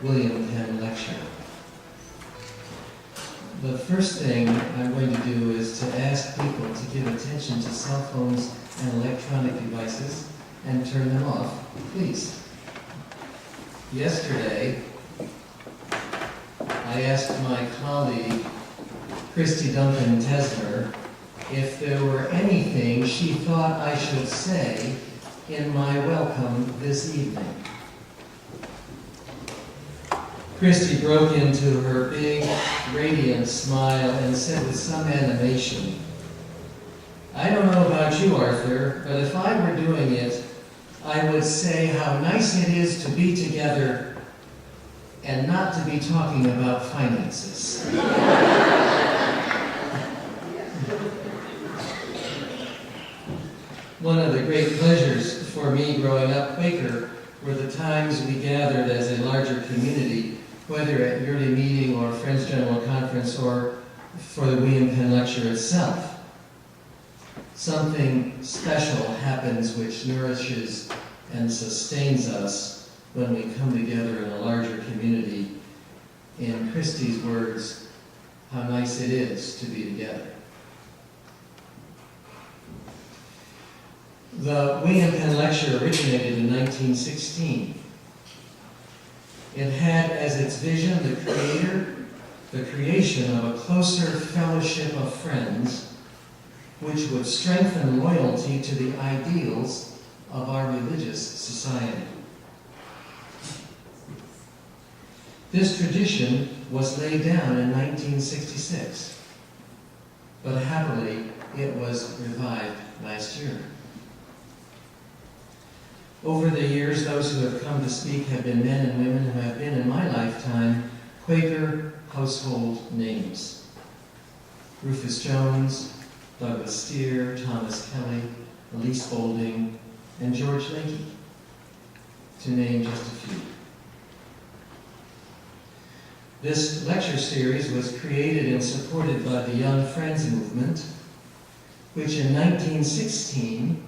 William Penn lecture. The first thing I'm going to do is to ask people to give attention to cell phones and electronic devices and turn them off, please. Yesterday, I asked my colleague, Christy Duncan Tesmer, if there were anything she thought I should say in my welcome this evening. Christy broke into her big, radiant smile and said with some animation, "I don't know about you, Arthur, but if I were doing it, I would say how nice it is to be together and not to be talking about finances." One of the great pleasures for me growing up Quaker were the times we gathered as a larger community, whether at yearly meeting or Friends General Conference or for the William Penn lecture itself. Something special happens which nourishes and sustains us when we come together in a larger community. In Christy's words, how nice it is to be together. The William Penn lecture originated in 1916. It had as its vision the creation of a closer fellowship of friends which would strengthen loyalty to the ideals of our religious society. This tradition was laid down in 1966, but happily it was revived last year. Over the years, those who have come to speak have been men and women who have been, in my lifetime, Quaker household names. Rufus Jones, Douglas Steer, Thomas Kelly, Elise Boulding, and George Lakey, to name just a few. This lecture series was created and supported by the Young Friends movement, which in 1916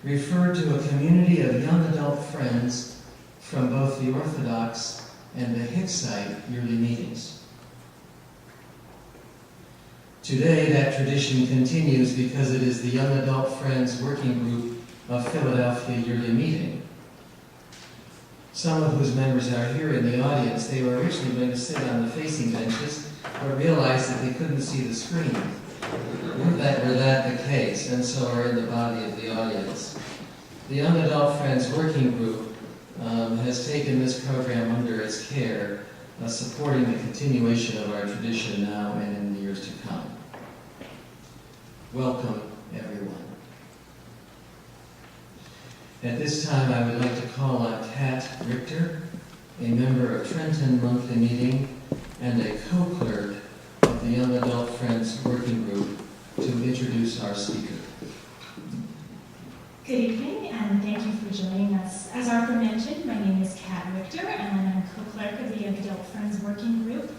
referred to a community of young adult friends from both the Orthodox and the Hicksite yearly meetings. Today, that tradition continues because it is the Young Adult Friends Working Group of Philadelphia yearly meeting. Some of whose members are here in the audience. They were originally going to sit on the facing benches, but realized that they couldn't see the screen. Were that the case, and so are in the body of the audience. The Young Adult Friends Working Group has taken this program under its care, supporting the continuation of our tradition now and in the years to come. Welcome, everyone. At this time, I would like to call on Kat Richter, a member of Trenton Monthly Meeting and a co-clerk of the Young Adult Friends Working Group, to introduce our speaker. Good evening, and thank you for joining us. As Arthur mentioned, my name is Kat Richter, and I'm co-clerk of the Young Adult Friends Working Group.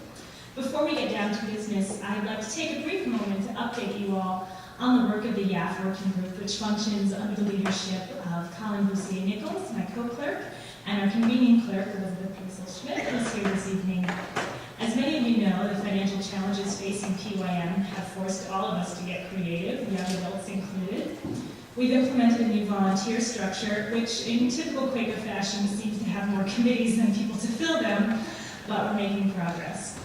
Before we get down to business, I'd like to take a brief moment to update you all on the work of the YAF Working Group, which functions under the leadership of Colin Lucia-Nichols, my co-clerk, and our convening clerk, Elizabeth Hazel-Schmidt, who's here this evening. As many of you know, the financial challenges facing PYM have forced all of us to get creative, young adults included. We've implemented a new volunteer structure, which in typical Quaker fashion seems to have more committees than people to fill them, but we're making progress.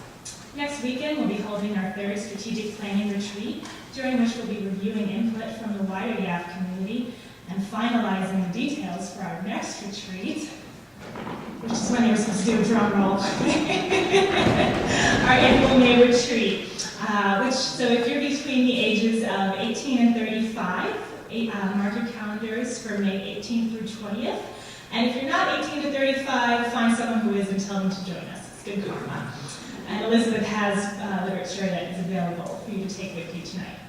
Next weekend, we'll be holding our third strategic planning retreat, during which we'll be reviewing input from the wider YAF community and finalizing the details for our next retreat, which is when they were supposed to do a drum roll. Our annual May retreat, so if you're between the ages of 18 and 35, mark your calendars for May 18th through 20th. And if you're not 18 to 35, find someone who is and tell them to join us. It's good karma. And Elizabeth has literature that is available for you to take with you tonight.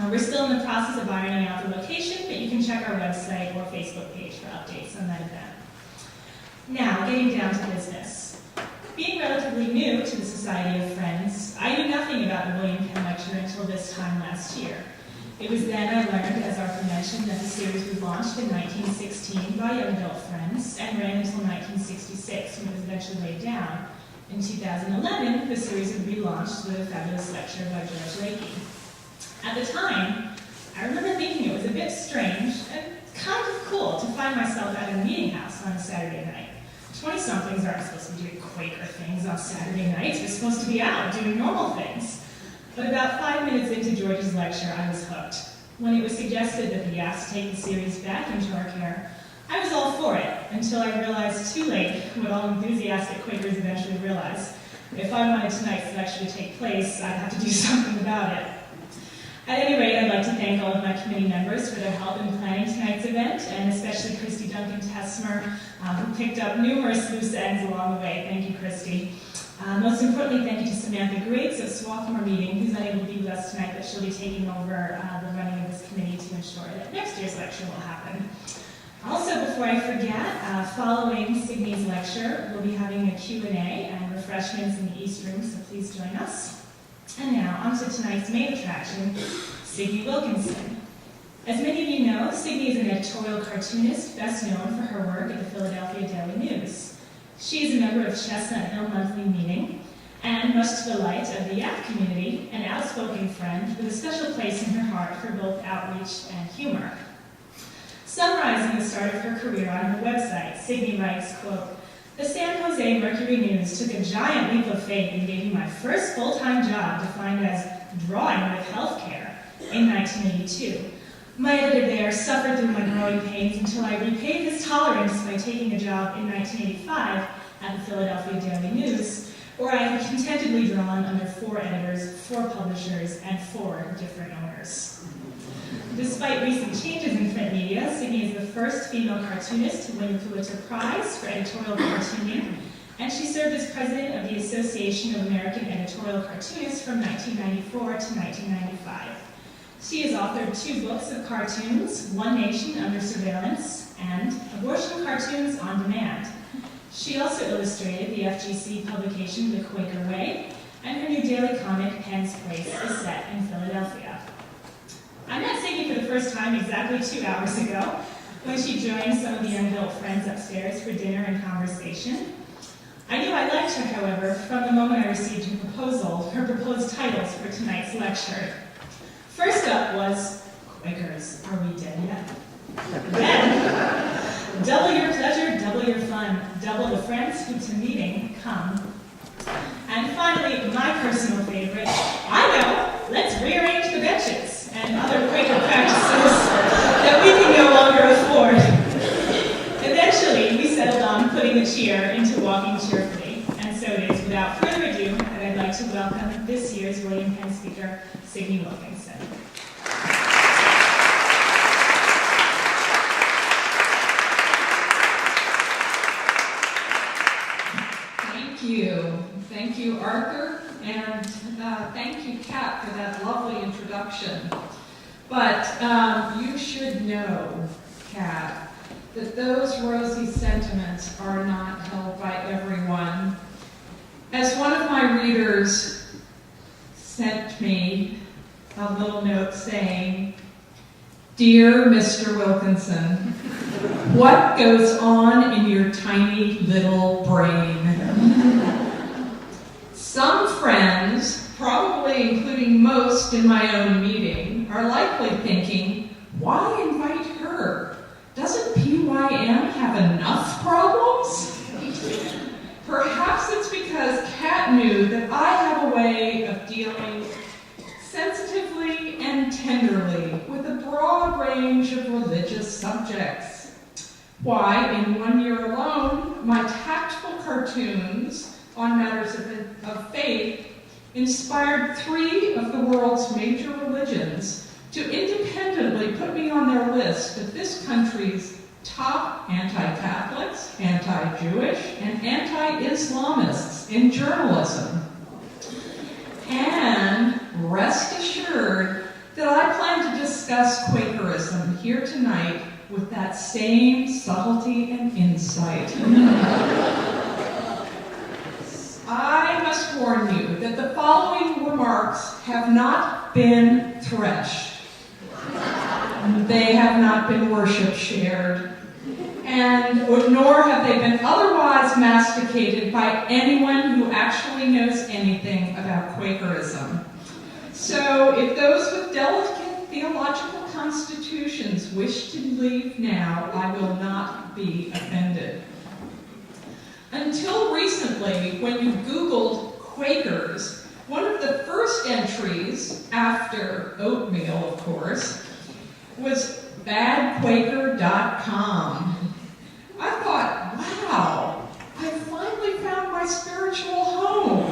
We're still in the process of ironing out the location, but you can check our website or Facebook page for updates on that event. Now, getting down to business. Being relatively new to the Society of Friends, I knew nothing about the William Penn lecture until this time last year. It was then I learned, as Arthur mentioned, that the series was launched in 1916 by Young Adult Friends and ran until 1966, when it was eventually laid down. In 2011, the series would be relaunched with a fabulous lecture by George Lakey. At the time, I remember thinking it was a bit strange and kind of cool to find myself at a meeting house on a Saturday night. 20-somethings aren't supposed to be doing Quaker things on Saturday nights. We're supposed to be out doing normal things. But about 5 minutes into George's lecture, I was hooked. When it was suggested that he asked to take the series back into our care, I was all for it, until I realized too late what all enthusiastic Quakers eventually realize. If I wanted tonight's lecture to take place, I'd have to do something about it. At any rate, I'd like to thank all of my committee members for their help in planning tonight's event, and especially Christy Duncan-Tesmer, who picked up numerous loose ends along the way. Thank you, Christy. Most importantly, thank you to Samantha Griggs of Swarthmore Meeting, who's unable to be with us tonight, but she'll be taking over the running of this committee to ensure that next year's lecture will happen. Also, before I forget, following Signe's lecture, we'll be having a Q&A and refreshments in the East Room, so please join us. And now, on to tonight's main attraction, Signe Wilkinson. As many of you know, Signe is an editorial cartoonist, best known for her work at the Philadelphia Daily News. She is a member of Chestnut Hill Monthly Meeting, and much to the light of the Yap community, an outspoken friend with a special place in her heart for both outreach and humor. Summarizing the start of her career on her website, Signe writes, quote, "The San Jose Mercury News took a giant leap of faith and gave me my first full-time job, defined as drawing with healthcare, in 1982. My editor there suffered through my growing pains until I repaid his tolerance by taking a job in 1985 at the Philadelphia Daily News, where I had contentedly drawn under 4 editors, 4 publishers, and 4 different owners." Despite recent changes in print media, Signe is the first female cartoonist to win the Pulitzer Prize for editorial cartooning, and she served as president of the Association of American Editorial Cartoonists from 1994 to 1995. She has authored 2 books of cartoons, One Nation Under Surveillance and Abortion Cartoons on Demand. She also illustrated the FGC publication The Quaker Way, and her new daily comic, Penn's Place, is set in Philadelphia. I met Signe for the first time exactly 2 hours ago, when she joined some of the Young Adult Friends upstairs for dinner and conversation. I knew I liked her, however, from the moment I received her proposed titles for tonight's lecture. First up was, Quakers, are we dead yet? Then, double your pleasure, double your fun, double the friends who to meeting come. And finally, my personal favorite, I know, let's rearrange the benches, and other Quaker practices that we can no longer afford. Eventually, we settled on putting the cheer into walking cheerfully, and so it is without further ado that I'd like to welcome this year's William Penn speaker, Signe Wilkinson. Thank you, Arthur, and thank you, Kat, for that lovely introduction. But you should know, Kat, that those rosy sentiments are not held by everyone. As one of my readers sent me a little note saying, "Dear Mr. Wilkinson, what goes on in your tiny little brain?" Some friends, probably including most in my own meeting, are likely thinking, why invite her? Doesn't PYM have enough problems? Perhaps it's because Kat knew that I have a way of dealing sensitively and tenderly with a broad range of religious subjects. Why, in 1 year alone, my tactful cartoons on matters of faith inspired 3 of the world's major religions to independently put me on their list of this country's top anti-Catholics, anti-Jewish, and anti-Islamists in journalism. And rest assured that I plan to discuss Quakerism here tonight with that same subtlety and insight. I must warn you that the following remarks have not been threshed. They have not been worship shared, and nor have they been otherwise masticated by anyone who actually knows anything about Quakerism. So if those with delicate theological constitutions wish to leave now, I will not be offended. Until recently, when you Googled Quakers, one of the first entries, after oatmeal, of course, was badquaker.com. I thought, wow, I finally found my spiritual home.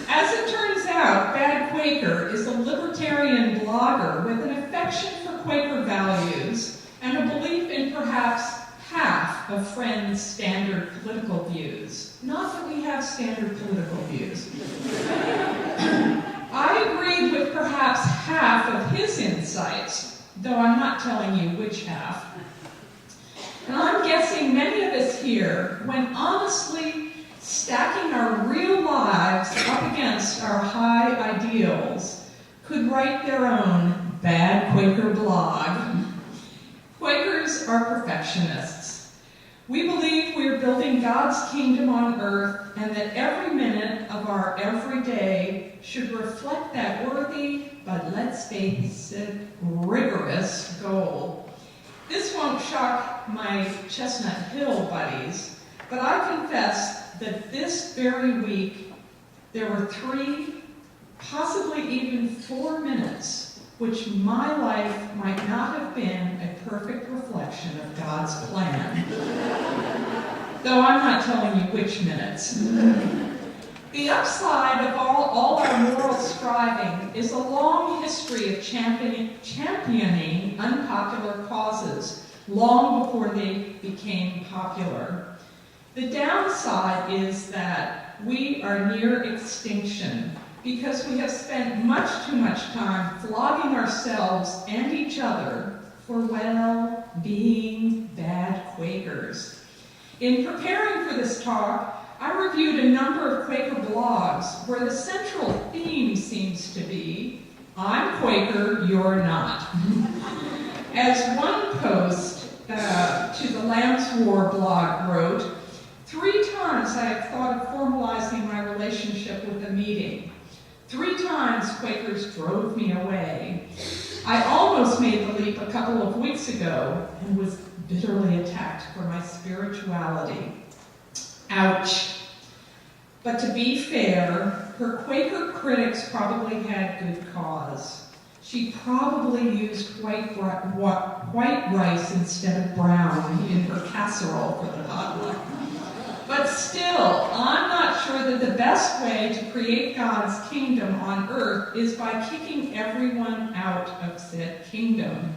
As it turns out, Bad Quaker is a libertarian blogger with an affection for Quaker values and a belief in perhaps half of Friends' standard political views. Not that we have standard political views. I agreed with perhaps half of his insights, though I'm not telling you which half. And I'm guessing many of us here, when honestly stacking our real lives up against our high ideals, could write their own Bad Quaker blog. Quakers are perfectionists. We believe we're building God's kingdom on earth and that every minute of our everyday should reflect that worthy, but let's face it, rigorous goal. This won't shock my Chestnut Hill buddies, but I confess that this very week there were 3, possibly even 4 minutes which my life might not have been a perfect reflection of God's plan. Though I'm not telling you which minutes. The upside of all our moral striving is a long history of championing unpopular causes long before they became popular. The downside is that we are near extinction because we have spent much too much time flogging ourselves and each other for, well, being bad Quakers. In preparing for this talk, I reviewed a number of Quaker blogs where the central theme seems to be, I'm Quaker, you're not. As one post to the Lamb's War blog wrote, 3 times I have thought of formalizing my relationship with a meeting. 3 times Quakers drove me away. I almost made the leap a couple of weeks ago and was bitterly attacked for my spirituality. Ouch. But to be fair, her Quaker critics probably had good cause. She probably used white rice instead of brown in her casserole for the potluck. But still, I'm not sure that the best way to create God's kingdom on earth is by kicking everyone out of said kingdom.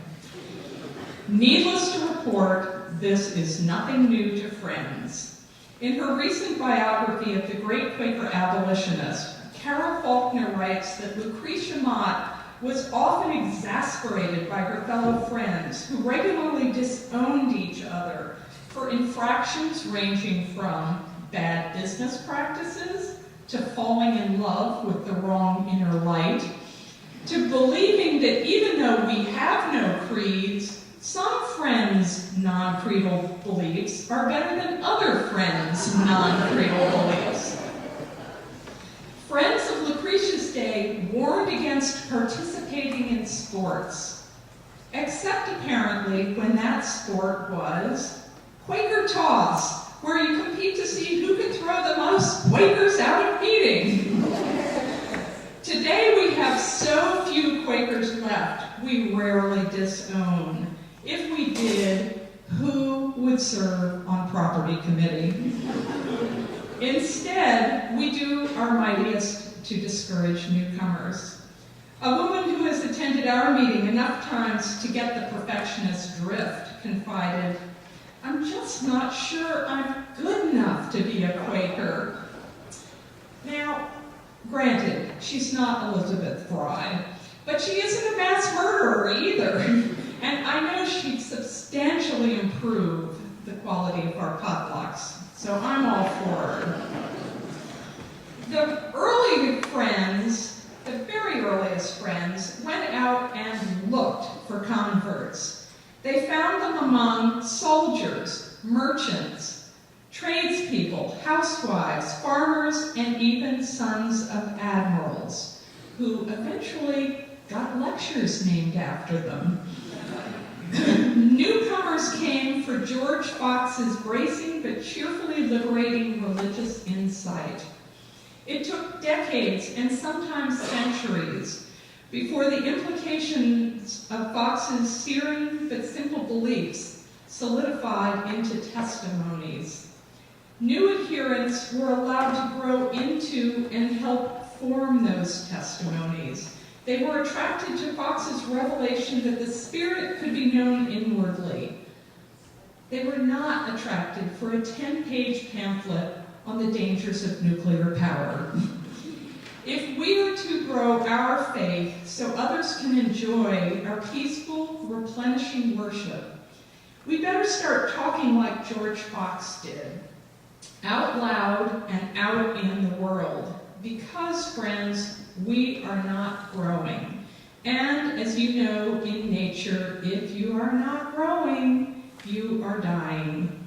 Needless to report, this is nothing new to Friends. In her recent biography of the great Quaker abolitionist, Carol Faulkner writes that Lucretia Mott was often exasperated by her fellow friends who regularly disowned each other for infractions ranging from bad business practices to falling in love with the wrong inner light to believing that even though we have no creeds, some friends' non-creedal beliefs are better than other friends' non-creedal beliefs. Friends of Lucretia's day warned against participating in sports, except apparently when that sport was Quaker toss, where you compete to see who can throw the most Quakers out of meeting. Today we have so few Quakers left, we rarely disown. If we did, who would serve on property committee? Instead, we do our mightiest to discourage newcomers. A woman who has attended our meeting enough times to get the perfectionist drift confided, I'm just not sure I'm good enough to be a Quaker. Now, granted, she's not Elizabeth Fry, but she isn't a mass murderer either. And I know she'd substantially improve the quality of our potlucks, so I'm all for her. The early Friends, the the very earliest Friends went out and looked for converts. They found them among soldiers, merchants, tradespeople, housewives, farmers, and even sons of admirals, who eventually got lectures named after them. Newcomers came for George Fox's bracing but cheerfully liberating religious insight. It took decades and sometimes centuries before the implications of Fox's searing but simple beliefs solidified into testimonies. New adherents were allowed to grow into and help form those testimonies. They were attracted to Fox's revelation that the Spirit could be known inwardly. They were not attracted for a 10-page pamphlet on the dangers of nuclear power. If we are to grow our faith so others can enjoy our peaceful, replenishing worship, we better start talking like George Fox did, out loud and out in the world. Because, friends, we are not growing. And as you know in nature, if you are not growing, you are dying.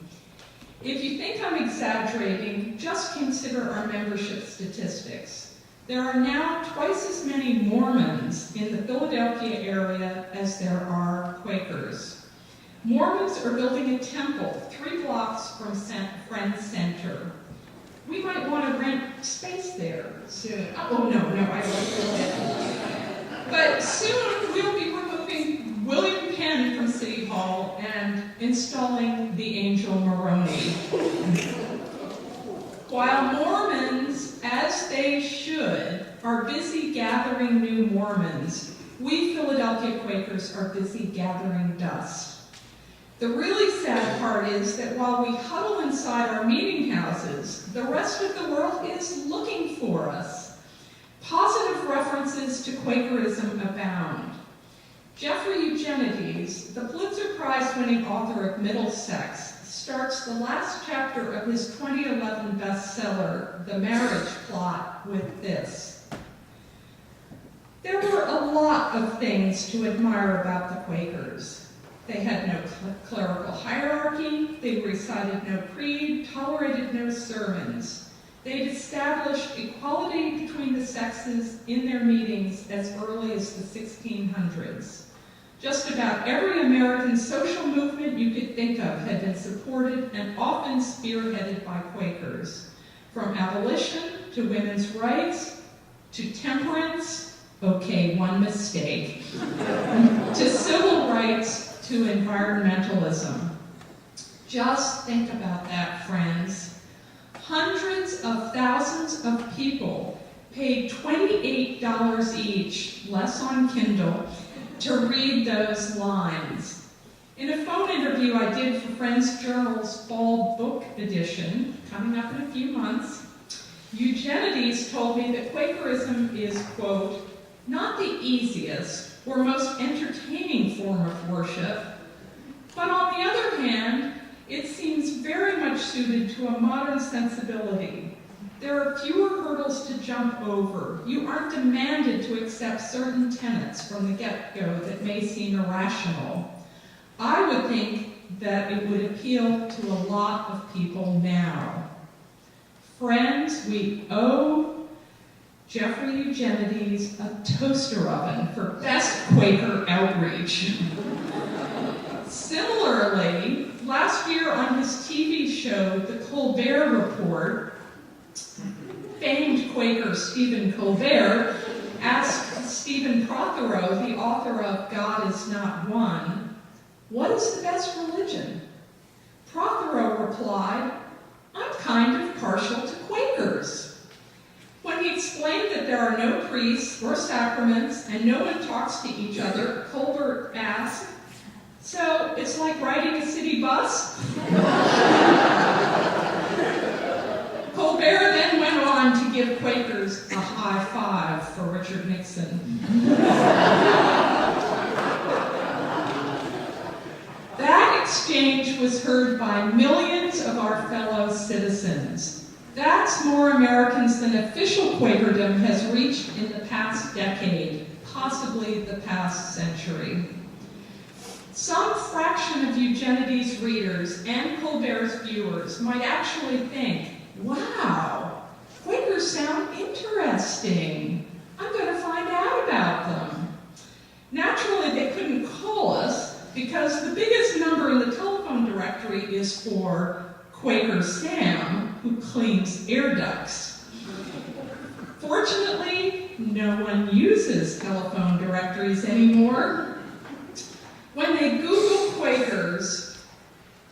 If you think I'm exaggerating, just consider our membership statistics. There are now twice as many Mormons in the Philadelphia area as there are Quakers. Mormons are building a temple 3 blocks from Friends Center. We might want to rent space there soon. Oh, no, I don't. But soon we'll be removing William Penn from City Hall and installing the Angel Maroney. While Mormons, as they should, are busy gathering new Mormons, we Philadelphia Quakers are busy gathering dust. The really sad part is that while we huddle inside our meeting houses, the rest of the world is looking for us. Positive references to Quakerism abound. Jeffrey Eugenides, the Pulitzer Prize-winning author of Middlesex, starts the last chapter of his 2011 bestseller, The Marriage Plot, with this. There were a lot of things to admire about the Quakers. They had no clerical hierarchy, they recited no creed, tolerated no sermons. They'd established equality between the sexes in their meetings as early as the 1600s. Just about every American social movement you could think of had been supported and often spearheaded by Quakers. From abolition to women's rights to temperance, okay, one mistake, to civil rights, to environmentalism. Just think about that, friends. Hundreds of thousands of people paid $28 each, less on Kindle, to read those lines. In a phone interview I did for Friends Journal's fall book edition, coming up in a few months, Eugenides told me that Quakerism is, quote, not the easiest or most entertaining form of worship, but on the other hand, it seems very much suited to a modern sensibility. There are fewer hurdles to jump over. You aren't demanded to accept certain tenets from the get-go that may seem irrational. I would think that it would appeal to a lot of people now. Friends, we owe Jeffrey Eugenides a toaster oven for best Quaker outreach. Similarly, last year on his TV show, The Colbert Report, famed Quaker Stephen Colbert asked Stephen Prothero, the author of God Is Not One, what is the best religion? Prothero replied, I'm kind of partial to Quakers. When he explained that there are no priests or sacraments and no one talks to each other, Colbert asked, so it's like riding a city bus? Colbert then went on to give Quakers a high five for Richard Nixon. That exchange was heard by millions of our fellow citizens. That's more Americans than official Quakerdom has reached in the past decade, possibly the past century. Some fraction of Eugenides' readers and Colbert's viewers might actually think, wow, Quakers sound interesting. I'm going to find out about them. Naturally, they couldn't call us because the biggest number in the telephone directory is for Quaker Sam, who cleans air ducts. Fortunately, no one uses telephone directories anymore. When they Google Quakers,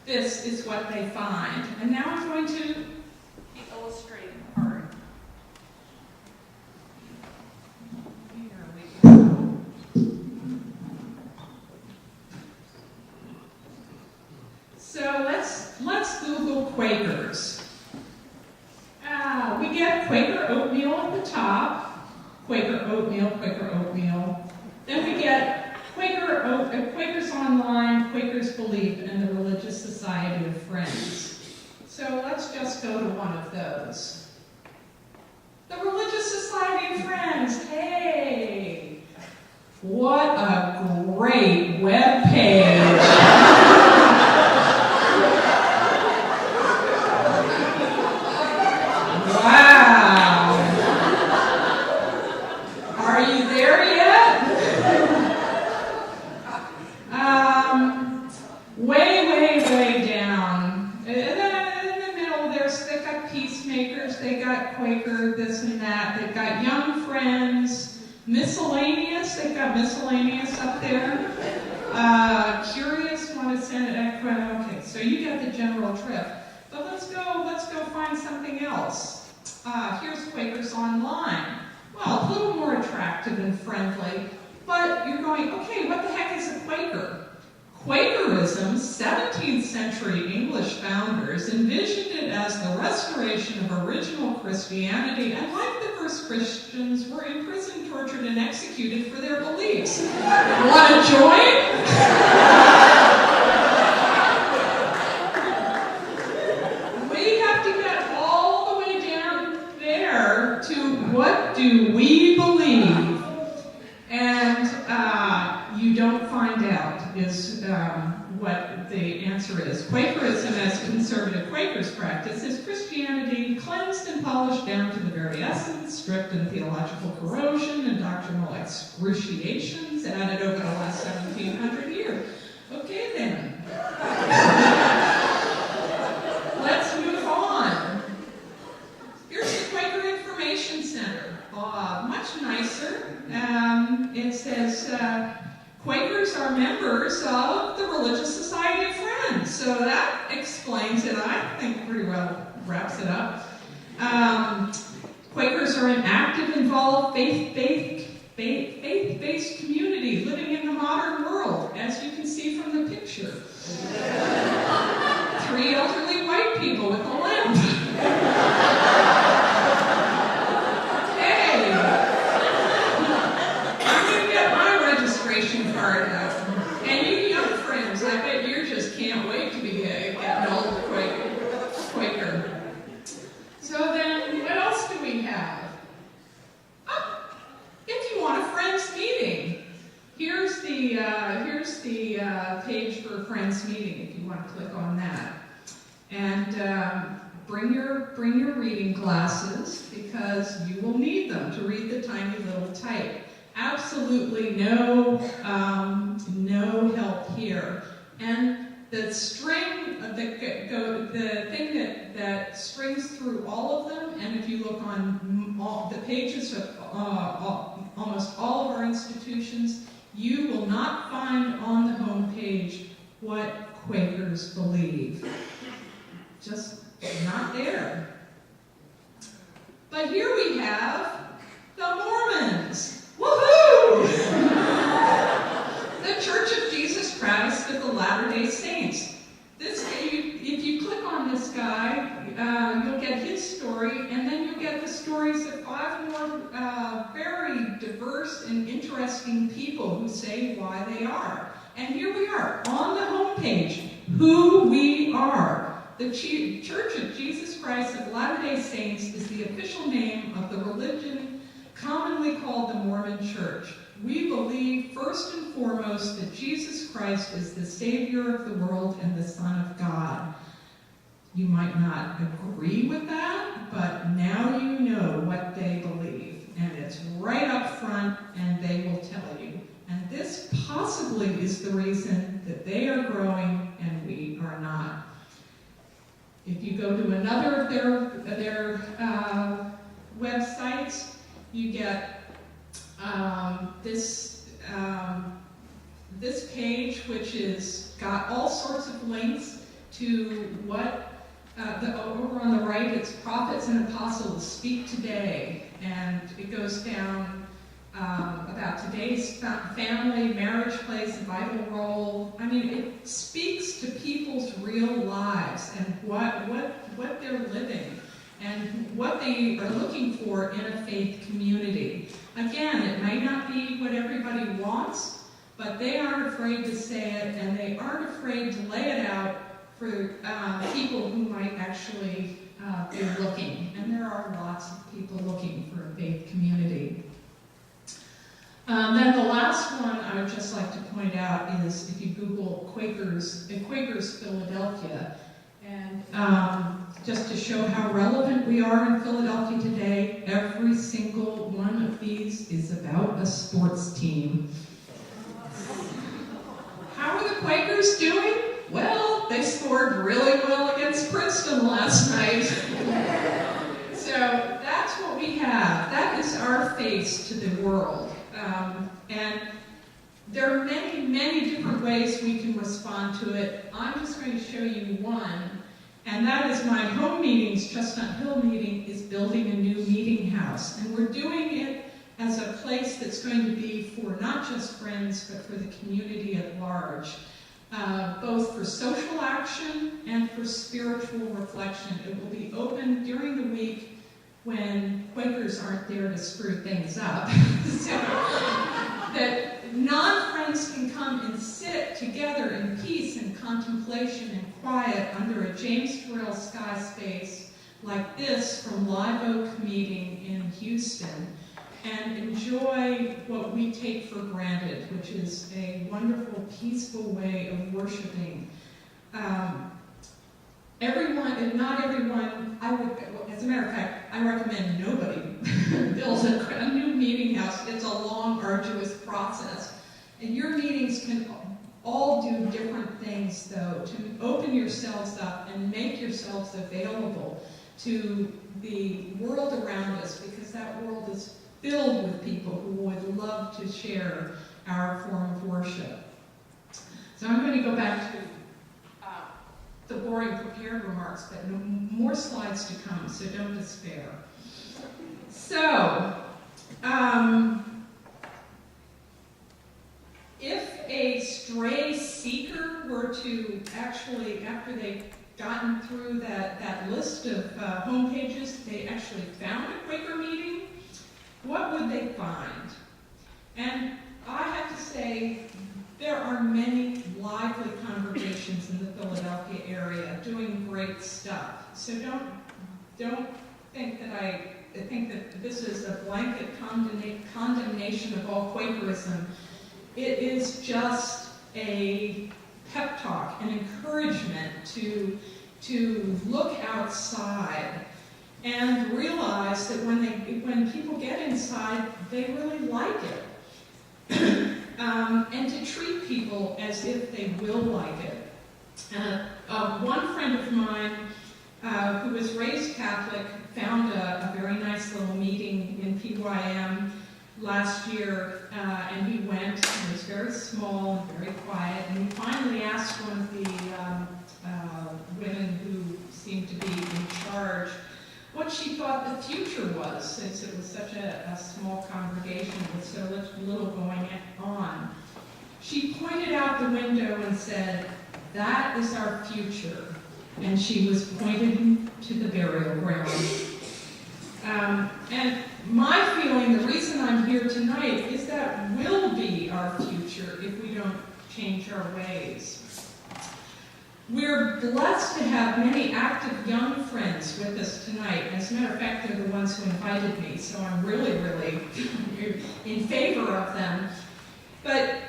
this is what they find. And now I'm going to the illustrating part. Here we go. So let's Google Quakers. We get Quaker oatmeal at the top. Quaker oatmeal. Then we get Quakers Online, Quakers Belief, and the Religious Society of Friends. So let's just go to one of those. The Religious Society of Friends, hey! What a great web page! Wow! Are you there yet? Way down. In the middle, they've got peacemakers, they got Quaker, this and that, they've got young friends, miscellaneous, they've got miscellaneous up there. Curious, want to send it, okay, so you get the general drift. But let's go find something else. Here's Quakers Online. Well, a little more attractive and friendly, but you're going, okay, what the heck is a Quaker? Quakerism, 17th century English founders envisioned it as the restoration of original Christianity, and like the first Christians, were imprisoned, tortured, and executed for their beliefs. Want to join? We have to get all the way down there to what do we believe? And you don't find out is what the answer is. Quakerism, as conservative Quakers practice, is Christianity cleansed and polished down to the very essence, stripped in theological corrosion and doctrinal excruciations added over the last 1,700 years. Okay then. Let's move on. Here's the Quaker Information Center. Much nicer. It says, Quakers are members of the Religious Society of Friends. So that explains it, I think pretty well wraps it up. Quakers are an active, involved, faith-based community living in the modern world, as you can see from the picture. 3 elderly white people with a lamp. Card out. And you young friends, I bet you just can't wait to be getting old Quaker. So then, what else do we have? If you want a Friends Meeting, here's the page for a Friends Meeting. If you want to click on that, and bring your reading glasses because you will need them to read the tiny little type. Absolutely no help here. And the string, the thing that strings through all of them, and if you look on the pages of almost all of our institutions, you will not find on the home page what Quakers believe. Just not there. But here we have the Mormons. Woohoo! The Church of Jesus Christ of the Latter-day Saints. If you click on this guy, you'll get his story, and then you'll get the stories of 5 more very diverse and interesting people who say why they are. And here we are, on the homepage, who we are. the Church of Jesus Christ of Latter-day Saints is the official name of the religion commonly called the Mormon Church. We believe, first and foremost, that Jesus Christ is the Savior of the world and the Son of God. You might not agree with that, but now you know what they believe. And it's right up front, and they will tell you. And this possibly is the reason that they are growing and we are not. If you go to another of their websites, you get this page, which is got all sorts of links to what over on the right, it's prophets and apostles speak today, and it goes down about today's family, marriage plays a vital role. I mean, it speaks to people's real lives and what they're living and what they are looking for in a faith community. Again, it might not be what everybody wants, but they aren't afraid to say it, and they aren't afraid to lay it out for people who might actually be looking. And there are lots of people looking for a faith community. Then the last one I would just like to point out is if you Google Quakers Philadelphia, and just to show how relevant we are in Philadelphia today, every single one of these is about a sports team. How are the Quakers doing? Well, they scored really well against Princeton last night. So that's what we have. That is our face to the world. And there are many, many different ways we can respond to it. I'm just going to show you one, and that is my home meetings, Chestnut Hill meeting, is building a new meeting house. And we're doing it as a place that's going to be for not just friends, but for the community at large, both for social action and for spiritual reflection. It will be open during the week when Quakers aren't there to screw things up. So that non-friends can come and sit together in peace and contemplation and quiet under a James Turrell sky space like this from Live Oak Meeting in Houston, and enjoy what we take for granted, which is a wonderful, peaceful way of worshiping. Everyone, not everyone, as a matter of fact, I recommend nobody build a new meeting house. It's a long, arduous process. And your meetings can all do different things, though, to open yourselves up and make yourselves available to the world around us, because that world is filled with people who would love to share our form of worship. So I'm going to go back to the boring prepared remarks, but no more slides to come, so don't despair. So, if a stray seeker were to actually, after they've gotten through that list of home pages, they actually found a Quaker meeting, what would they find? And I have to say, there are many lively congregations in the Philadelphia area doing great stuff. So don't think that I think that this is a blanket condemnation of all Quakerism. It is just a pep talk, an encouragement to look outside and realize that when people get inside, they really like it. And to treat people as if they will like it. One friend of mine who was raised Catholic found a very nice little meeting in PYM last year, and he went, and it was very small and very quiet, and he finally asked one of the women who seemed to be in charge what she thought the future was, since it was such a small congregation with so little going on. She pointed out the window and said, "That is our future." And she was pointing to the burial ground. And my feeling, the reason I'm here tonight, is that will be our future if we don't change our ways. We're blessed to have many active young friends with us tonight. As a matter of fact, they're the ones who invited me, so I'm really, really in favor of them. But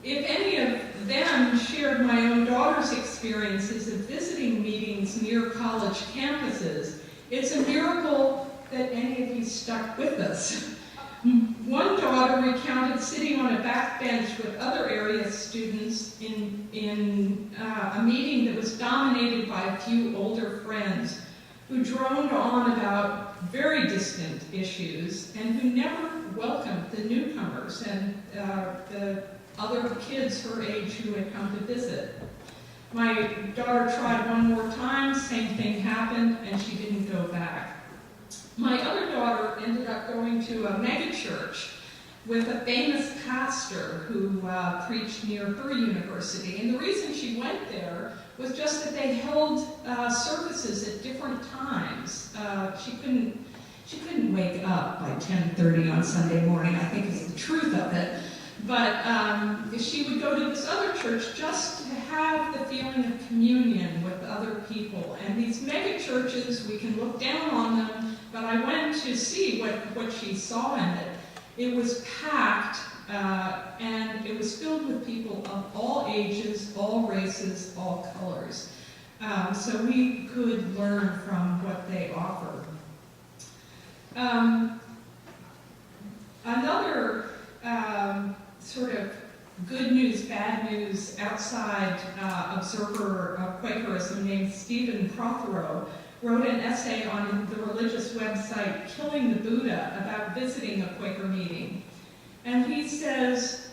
if any of them shared my own daughter's experiences of visiting meetings near college campuses, it's a miracle that any of you stuck with us. One daughter recounted sitting on a back bench with other area students in a meeting that was dominated by a few older friends who droned on about very distant issues and who never welcomed the newcomers and the other kids her age who had come to visit. My daughter tried one more time, same thing happened, and she didn't go back. My other daughter ended up going to a megachurch with a famous pastor who preached near her university. And the reason she went there was just that they held services at different times. She couldn't wake up by 10:30 on Sunday morning, I think is the truth of it. But she would go to this other church just to have the feeling of communion with other people. And these mega churches, we can look down on them, but I went to see what she saw in it. It was packed, and it was filled with people of all ages, all races, all colors. So we could learn from what they offer. Another sort of good news, bad news outside observer of Quakerism named Stephen Prothero wrote an essay on the religious website Killing the Buddha about visiting a Quaker meeting. And he says,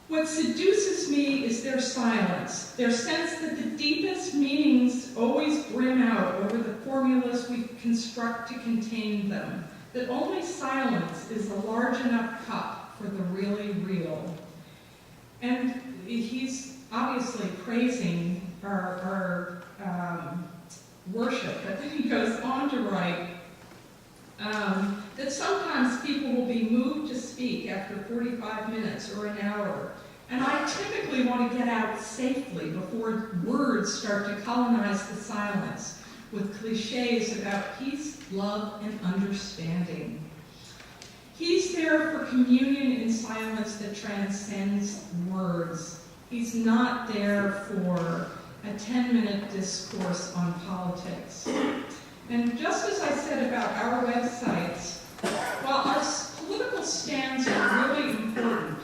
"What seduces me is their silence, their sense that the deepest meanings always brim out over the formulas we construct to contain them, that only silence is a large enough cup for the really real." And he's obviously praising our worship, but then he goes on to write that sometimes people will be moved to speak after 45 minutes or an hour, and I typically want to get out safely before words start to colonize the silence with cliches about peace, love, and understanding. He's there for communion in silence that transcends words. He's not there for a 10-minute discourse on politics. And just as I said about our websites, while our political stands are really important,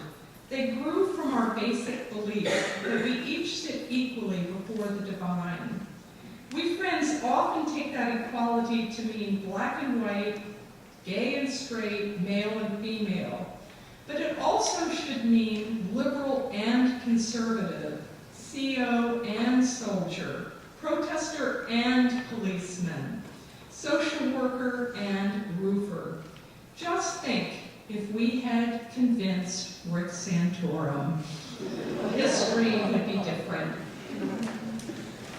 they grew from our basic belief that we each sit equally before the divine. We Friends often take that equality to mean black and white, gay and straight, male and female. But it also should mean liberal and conservative, CO and soldier, protester and policeman, social worker and roofer. Just think if we had convinced Rick Santorum. History would be different.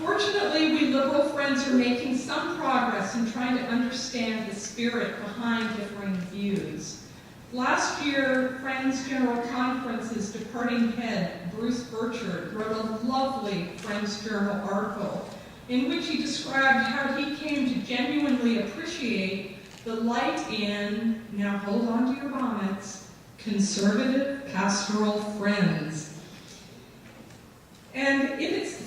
Fortunately, we liberal Friends are making some progress in trying to understand the spirit behind differing views. Last year, Friends General Conference's departing head, Bruce Burchard, wrote a lovely Friends Journal article in which he described how he came to genuinely appreciate the light in, now hold on to your bonnets, conservative pastoral friends. And if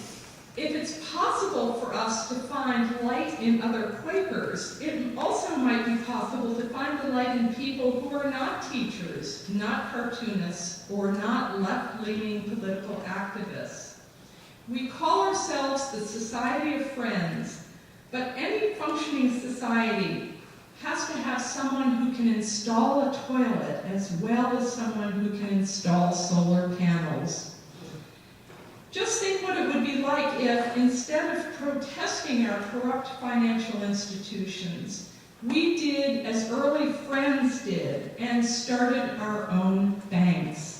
it's possible for us to find light in other Quakers, it also might be possible to find the light in people who are not teachers, not cartoonists, or not left-leaning political activists. We call ourselves the Society of Friends, but any functioning society has to have someone who can install a toilet as well as someone who can install solar panels. Just think what it would be like if, instead of protesting our corrupt financial institutions, we did as early Friends did and started our own banks.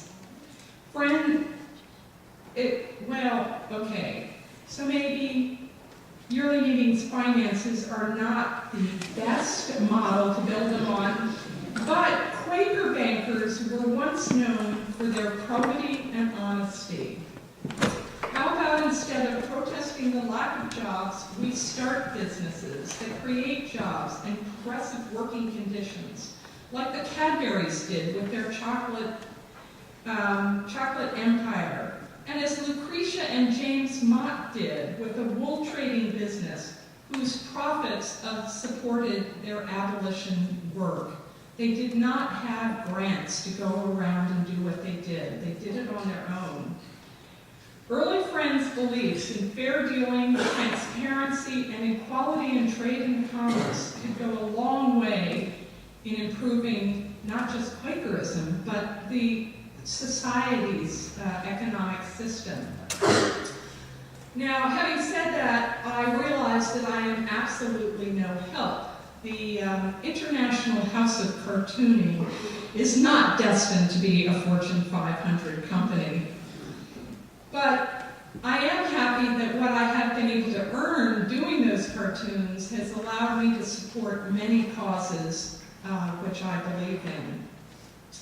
So maybe yearly meetings finances are not the best model to build them on, but Quaker bankers were once known for their probity and honesty. How about instead of protesting the lack of jobs, we start businesses that create jobs and progressive working conditions, like the Cadburys did with their chocolate empire, and as Lucretia and James Mott did with a wool trading business whose profits supported their abolition work. They did not have grants to go around and do what they did. They did it on their own. Early Friends' beliefs in fair dealing, transparency, and equality in trade and commerce could go a long way in improving not just Quakerism, but the society's economic system. Now, having said that, I realize that I am absolutely no help. The International House of Cartooning is not destined to be a Fortune 500 company. But I am happy that what I have been able to earn doing those cartoons has allowed me to support many causes which I believe in,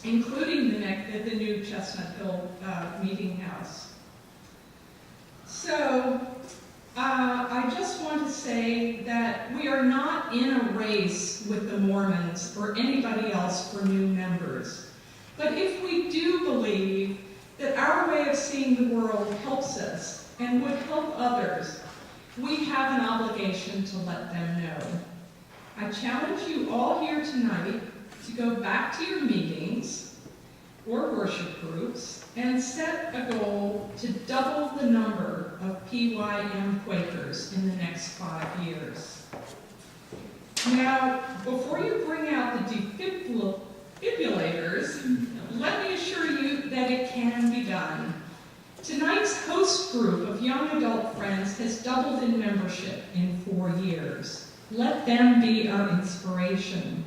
including the new Chestnut Hill Meeting House. So, I just want to say that we are not in a race with the Mormons or anybody else for new members. But if we do believe that our way of seeing the world helps us and would help others, we have an obligation to let them know. I challenge you all here tonight to go back to your meetings or worship groups and set a goal to double the number of PYM Quakers in the next 5 years. Now, before you bring out the defibrillators, let me assure you that it can be done. Tonight's host group of young adult friends has doubled in membership in 4 years. Let them be our inspiration.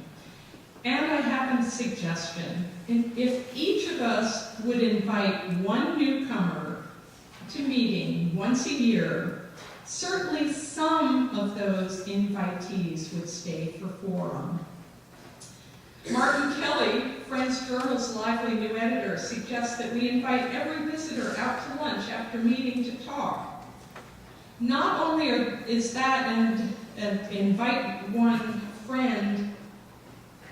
And I have a suggestion. If each of us would invite one newcomer to meeting once a year, certainly some of those invitees would stay for quorum. Martin Kelly, Friends Journal's lively new editor, suggests that we invite every visitor out to lunch after meeting to talk. Not only is that and invite one friend,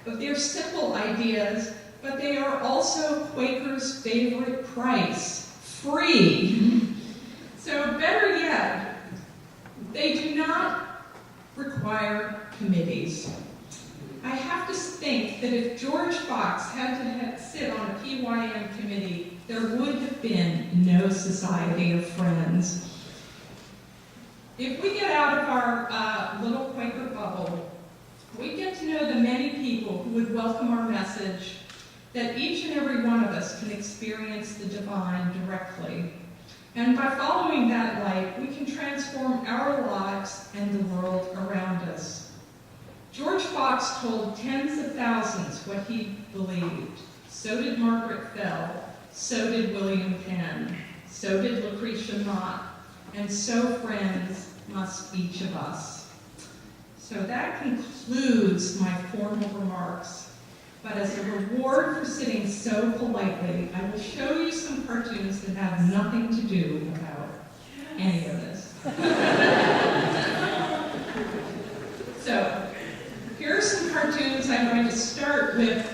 but they're simple ideas, but they are also Quakers' favorite price, free. So better yet, they do not require committees. I have to think that if George Fox had to sit on a PYM committee, there would have been no Society of Friends. If we get out of our little Quaker bubble, we get to know the many people who would welcome our message that each and every one of us can experience the divine directly. And by following that light, we can transform our lives and the world around us. George Fox told tens of thousands what he believed. So did Margaret Fell. So did William Penn. So did Lucretia Mott. And so, friends, must each of us. So that concludes my formal remarks. But as a reward for sitting so politely, I will show you some cartoons that have nothing to do about any of this. So, here are some cartoons. I'm going to start with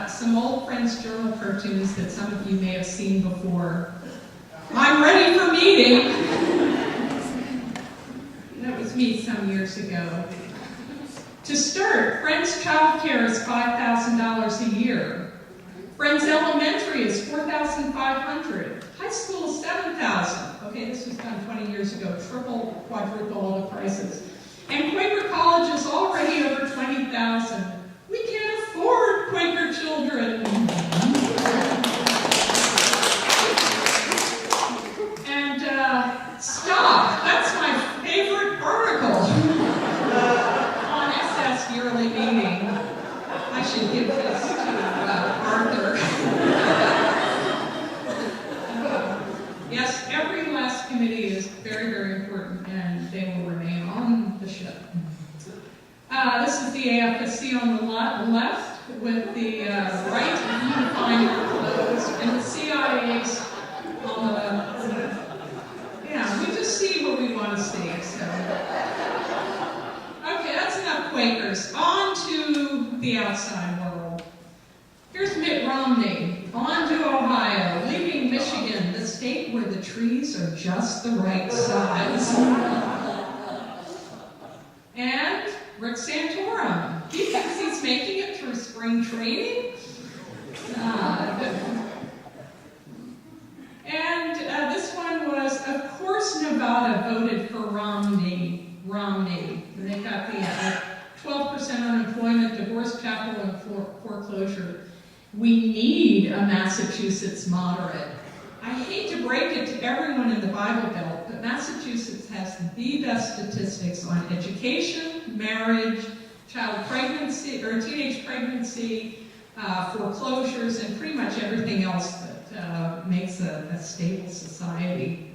some old Friends Journal cartoons that some of you may have seen before. I'm ready for meeting. That was me some years ago. To start, Friends Childcare is $5,000 a year. Friends Elementary is $4,500. High school is $7,000. Okay, this was done 20 years ago. Triple, quadruple all the prices. And Quaker College is already over $20,000. We can't afford Quaker children. And stop. That's my favorite article on SS Yearly Meeting. I should give this to Arthur. Yes, every last committee is very, very important, and they will remain on the ship. This is the AFSC on the left, with the right unifying clothes, and the CIAs on the left. Yeah, we just see what we want to see. So, okay, that's enough Quakers. On to the outside world. Here's Mitt Romney, on to Ohio, leaving Michigan, the state where the trees are just the right size. And Rick Santorum, he thinks he's making it through spring training. And this one was, of course, Nevada voted for Romney. They got the 12% unemployment, divorce, capital, and foreclosure. We need a Massachusetts moderate. I hate to break it to everyone in the Bible Belt, but Massachusetts has the best statistics on education, marriage, child pregnancy, or teenage pregnancy, foreclosures, and pretty much everything else that makes a stable society.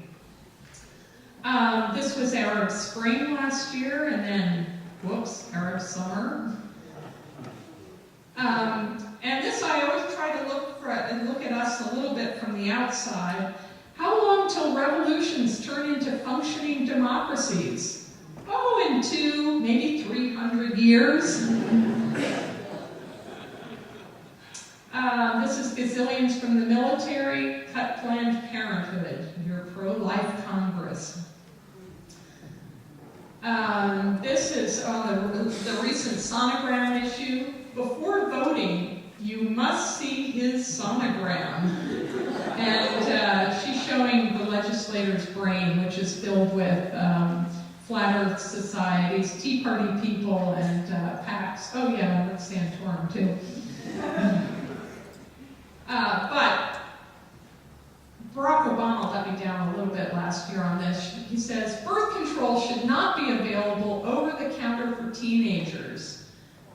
This was Arab Spring last year, and then, whoops, Arab Summer. And this I always try to look at us a little bit from the outside. How long till revolutions turn into functioning democracies? Oh, in 200, maybe 300 years. This is gazillions from the military, cut Planned Parenthood, your pro-life Congress. This is on the recent sonogram issue. Before voting, you must see his sonogram. And she's showing the legislator's brain, which is filled with flat earth societies, Tea Party people, and PACs. Oh yeah, Rick Santorum too. But Barack Obama let me down a little bit last year on this. He says, birth control should not be available over the counter for teenagers.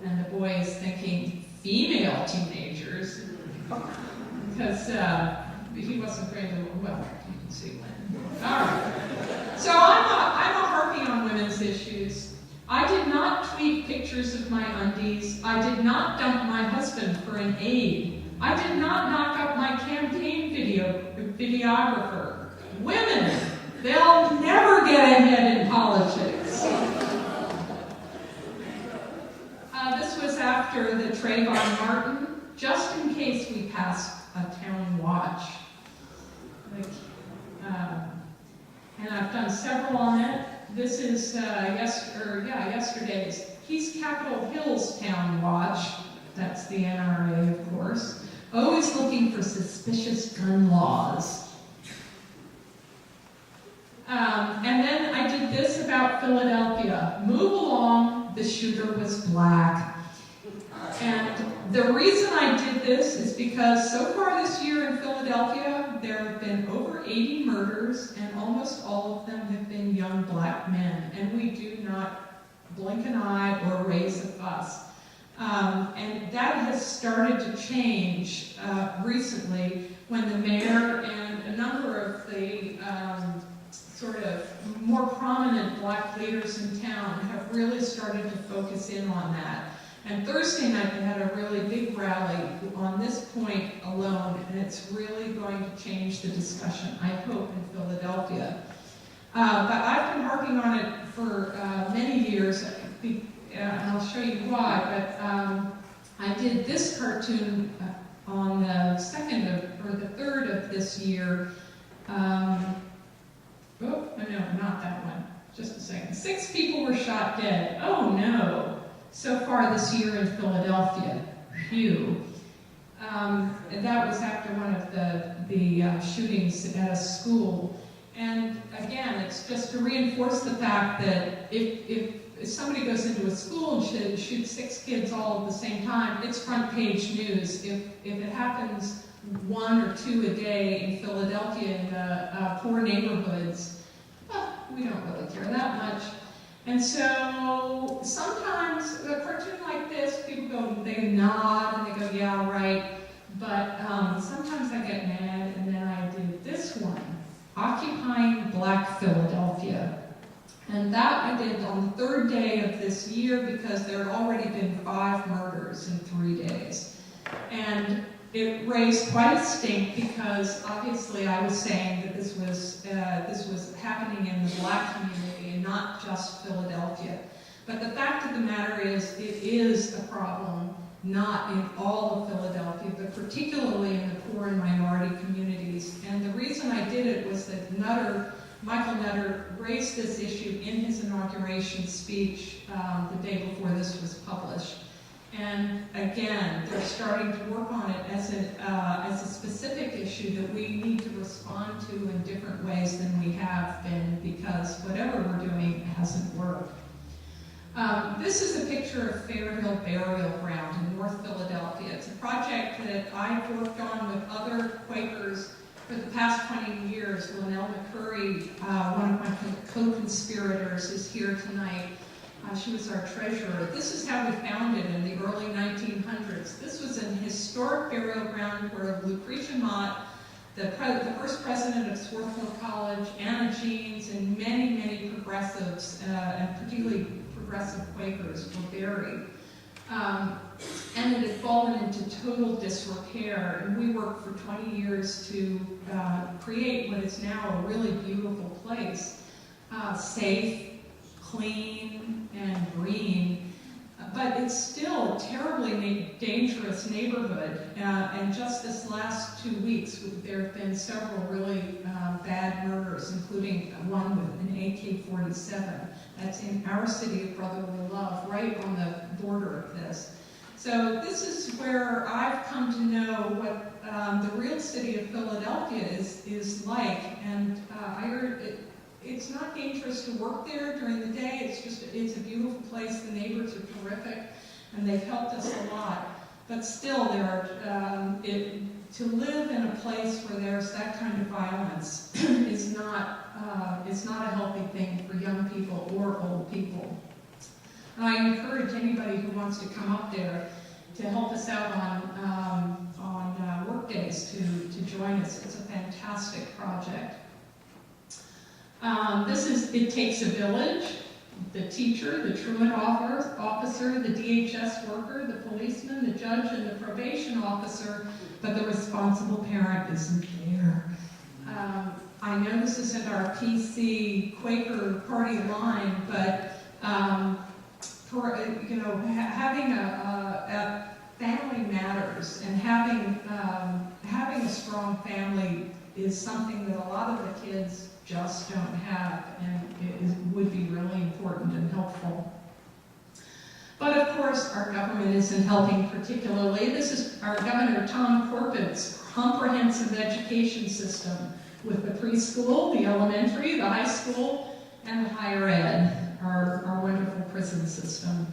And the boy is thinking, female teenagers? Because he wasn't very well, you can see when. All right. So I'm a harping on women's issues. I did not tweet pictures of my undies. I did not dump my husband for an aide. I did not knock up my campaign videographer. Women, they'll never get ahead in politics. This was after the Trayvon Martin, just in case we passed a town watch. And I've done several on it. This is yesterday's East Capitol Hill's Town Watch. That's the NRA, of course. Always looking for suspicious gun laws. And then I did this about Philadelphia. Move along, the shooter was black. And the reason I did this is because so far this year in Philadelphia, there have been over 80 murders, and almost all of them have been young black men. And we do not blink an eye or raise a fuss. And that has started to change recently when the mayor and a number of the sort of more prominent black leaders in town have really started to focus in on that. And Thursday night they had a really big rally on this point alone, and it's really going to change the discussion, I hope, in Philadelphia. But I've been harping on it for many years, and I'll show you why, but I did this cartoon on the 3rd of this year. Oh, no, not that one. Just a second. 6 people were shot dead. Oh no. So far this year in Philadelphia. Phew. And that was after one of the shootings at a school. And again, it's just to reinforce the fact that if somebody goes into a school and shoots 6 kids all at the same time, it's front page news. If it happens 1 or 2 a day in Philadelphia in poor neighborhoods, we don't really care that much. And so sometimes a cartoon like this, people go, they nod and they go, yeah, right. But sometimes I get mad, and then I did this one, Occupying Black Philadelphia. And that I did on the 3rd day of this year because there had already been 5 murders in 3 days. And it raised quite a stink because obviously I was saying that this was happening in the Black community and not just Philadelphia. But the fact of the matter is, it is a problem not in all of Philadelphia, but particularly in the poor and minority communities. And the reason I did it was that Michael Nutter raised this issue in his inauguration speech the day before this was published. And again, they're starting to work on it as a specific issue that we need to respond to in different ways than we have been, because whatever we're doing hasn't worked. This is a picture of Fairhill Burial Ground in North Philadelphia. It's a project that I've worked on with other Quakers for the past 20 years. Linnell McCurry, one of my co-conspirators, is here tonight. She was our treasurer. This is how we found it in the early 1900s. This was an historic burial ground where Lucretia Mott, the first president of Swarthmore College, Anna Jeanes, and many, many progressives, and particularly progressive Quakers, were buried. And it had fallen into total disrepair. And we worked for 20 years to create what is now a really beautiful place, safe, clean, and green. But it's still a terribly dangerous neighborhood. And just this last 2 weeks, there have been several really bad murders, including one with an AK-47. That's in our city of brotherly love, right on the border of this. So this is where I've come to know what the real city of Philadelphia is like. And I heard it's not dangerous to work there during the day. It's a beautiful place. The neighbors are terrific, and they've helped us a lot. But still, to live in a place where there's that kind of violence is not a healthy thing for young people or old people. And I encourage anybody who wants to come up there to help us out on work days to join us. It's a fantastic project. It takes a village: the teacher, the truant officer, the DHS worker, the policeman, the judge, and the probation officer, but the responsible parent isn't there. I know this isn't our PC Quaker party line, but having a family matters, and having a strong family is something that a lot of the kids just don't have, and it would be really important and helpful. But of course, our government isn't helping particularly. This is our Governor Tom Corbett's comprehensive education system, with the preschool, the elementary, the high school, and the higher ed, our wonderful prison system.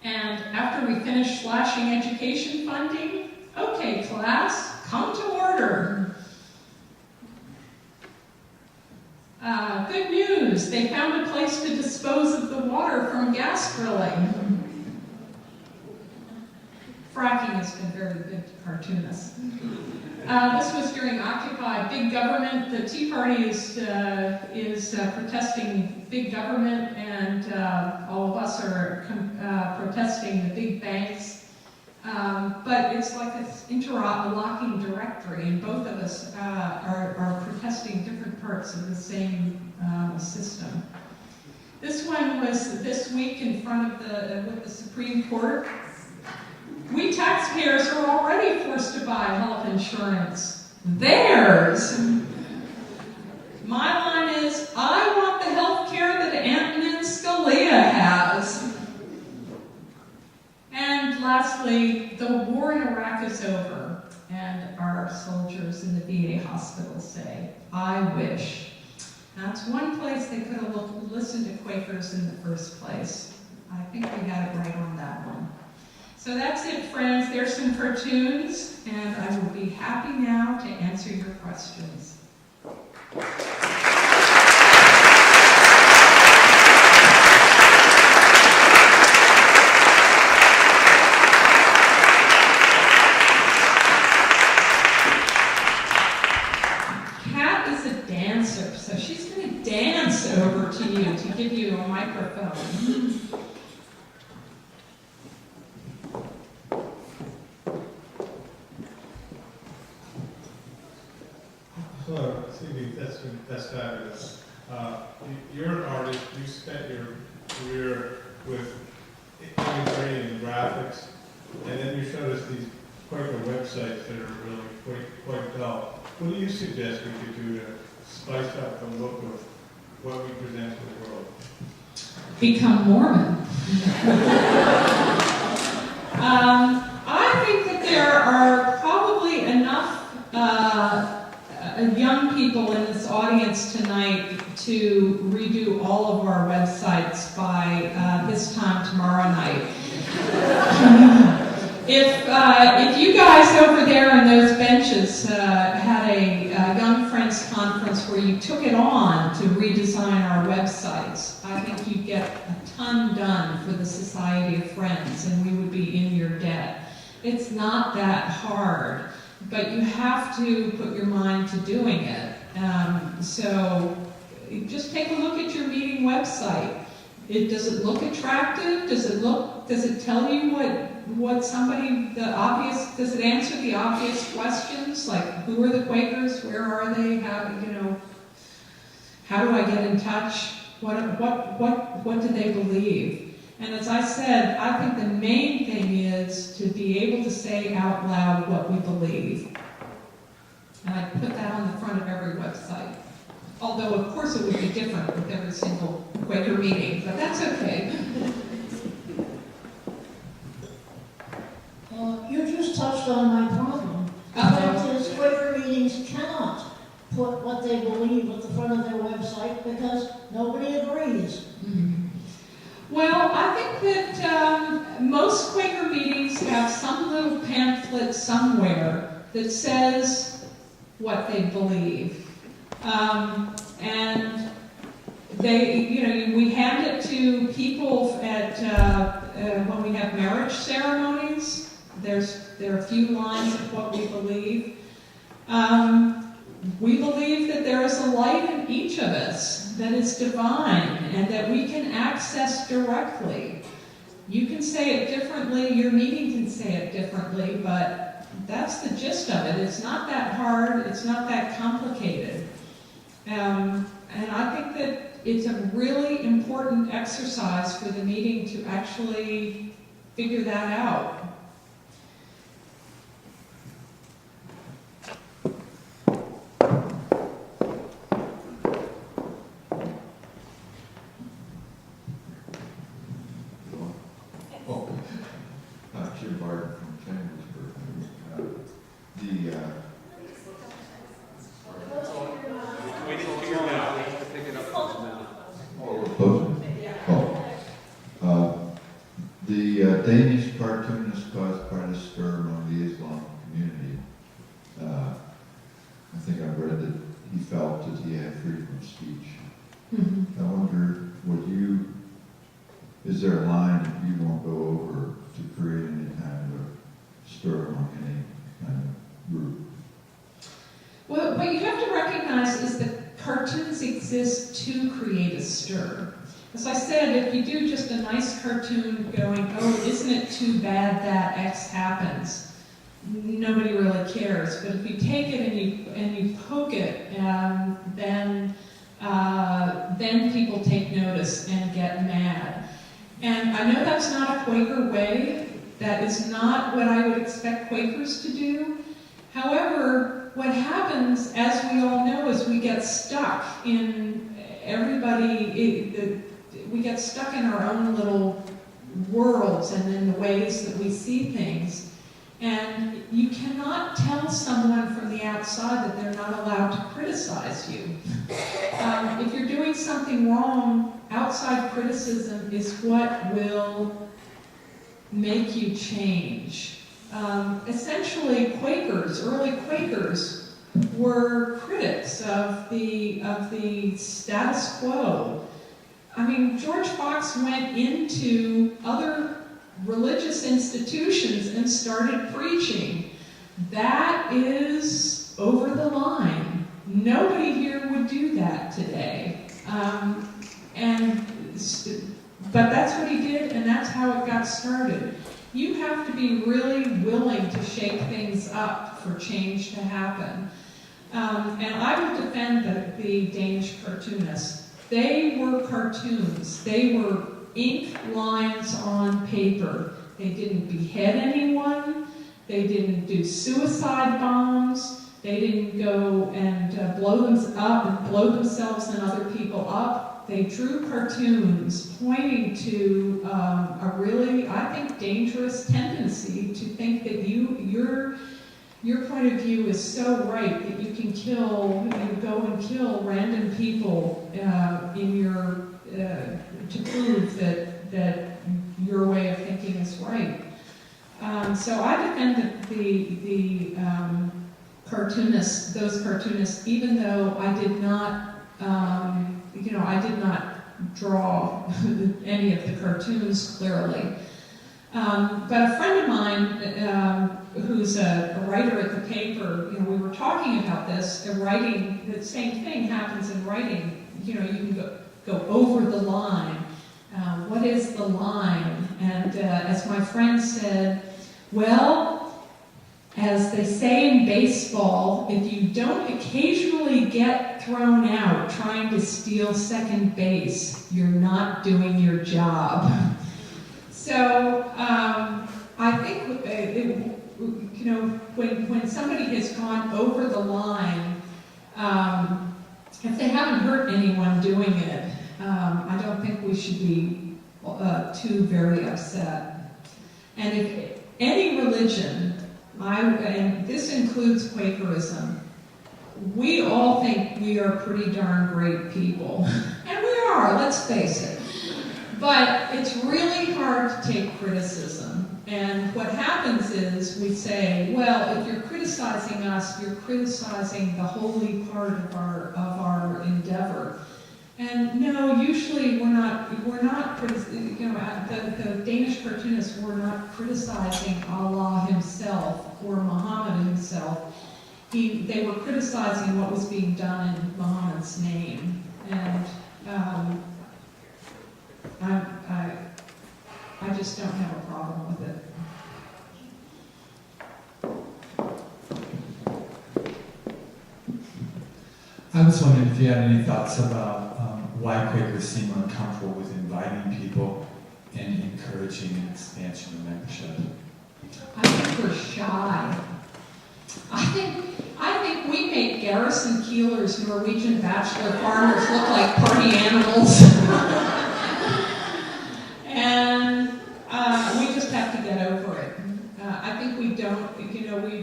And after we finish slashing education funding, okay, class, come to order. Good news, they found a place to dispose of the water from gas drilling. Fracking has been very good to cartoonists. This was during Occupy Big Government. The Tea Party is protesting big government, and all of us are protesting the big banks. But it's like this interlocking directory, and both of us are protesting different parts of the same system. This one was this week in front of with the Supreme Court. We taxpayers are already forced to buy health insurance. Theirs. My line is, I want the health care that Antonin Scalia has. And lastly, the war in Iraq is over, and our soldiers in the VA hospital say, I wish. That's one place they could have listened to Quakers in the first place. I think we got it right on that one. So that's it, friends. There's some cartoons, and I will be happy now to answer your questions. Kat is a dancer, so she's going to dance over to you to give you a microphone. That's fabulous. You're an artist. You spent your career with imagery and graphics, and then you showed us these Quaker websites that are really quite dull. What do you suggest we could do to spice up the look of what we present to the world? Become Mormon. I think that there are probably enough young people in this audience tonight to redo all of our websites by this time tomorrow night. If you guys over there in those benches had a Young Friends conference where you took it on to redesign our websites, I think you'd get a ton done for the Society of Friends, and we would be in your debt. It's not that hard, but you have to put your mind to doing it. So just take a look at your meeting website. Does it look attractive? Does it tell you what somebody, does it answer the obvious questions, like who are the Quakers, where are they, how do I get in touch, what do they believe? And as I said, I think the main thing is to be able to say out loud what we believe. And I put that on the front of every website. Although, of course, it would be different with every single Quaker meeting, but that's okay. You just touched on my problem. The fact is, Quaker meetings cannot put what they believe at the front of their website because nobody agrees. Mm-hmm. Well, I think that most Quaker meetings have some little pamphlet somewhere that says what they believe. And they, we hand it to people at when we have marriage ceremonies. There are a few lines of what we believe. We believe that there is a light in each of us that is divine and that we can access directly. You can say it differently, your meeting can say it differently, but that's the gist of it. It's not that hard, it's not that complicated. And I think that it's a really important exercise for the meeting to actually figure that out. The Danish cartoonist caused quite a stir among the Islam community. I think I read that he felt that he had freedom of speech. Mm-hmm. I wonder, is there a line that you won't go over to create any kind of stir among any kind of group? Well, what you have to recognize is that cartoons exist to create a stir. As I said, if you do just a nice cartoon going, oh, isn't it too bad that X happens? Nobody really cares. But if you take it and you poke it, then people take notice and get mad. And I know that's not a Quaker way. That is not what I would expect Quakers to do. However, what happens, as we all know, is we get stuck in we get stuck in our own little worlds and in the ways that we see things. And you cannot tell someone from the outside that they're not allowed to criticize you. If you're doing something wrong, outside criticism is what will make you change. Essentially, early Quakers, were critics of the status quo. I mean, George Fox went into other religious institutions and started preaching. That is over the line. Nobody here would do that today. But that's what he did, and that's how it got started. You have to be really willing to shake things up for change to happen. And I would defend the Danish cartoonists. They were cartoons. They were ink lines on paper. They didn't behead anyone. They didn't do suicide bombs. They didn't go and blow themselves and other people up. They drew cartoons pointing to a really, I think, dangerous tendency to think that your point of view is so right that you can go and kill random people to prove that your way of thinking is right. So I defend the cartoonists, those cartoonists, even though I did not, I did not draw any of the cartoons clearly. But a friend of mine, who's a writer at the paper, we were talking about this. Writing, the same thing happens in writing. You can go over the line. What is the line? And as my friend said, well, as they say in baseball, if you don't occasionally get thrown out trying to steal second base, you're not doing your job. So I think when somebody has gone over the line, if they haven't hurt anyone doing it, I don't think we should be too very upset. And if any religion, and this includes Quakerism, we all think we are pretty darn great people. And we are, let's face it. But it's really hard to take criticism. And what happens is we say, well, if you're criticizing us, you're criticizing the holy part of our endeavor. And no, usually we're not the Danish cartoonists were not criticizing Allah himself or Muhammad himself. They were criticizing what was being done in Muhammad's name. And I just don't have a problem with it. I was wondering if you had any thoughts about why Quakers seem uncomfortable with inviting people and encouraging an expansion of membership. I think we're shy. I think we make Garrison Keillor's Norwegian bachelor farmers look like party animals. And we just have to get over it. I think we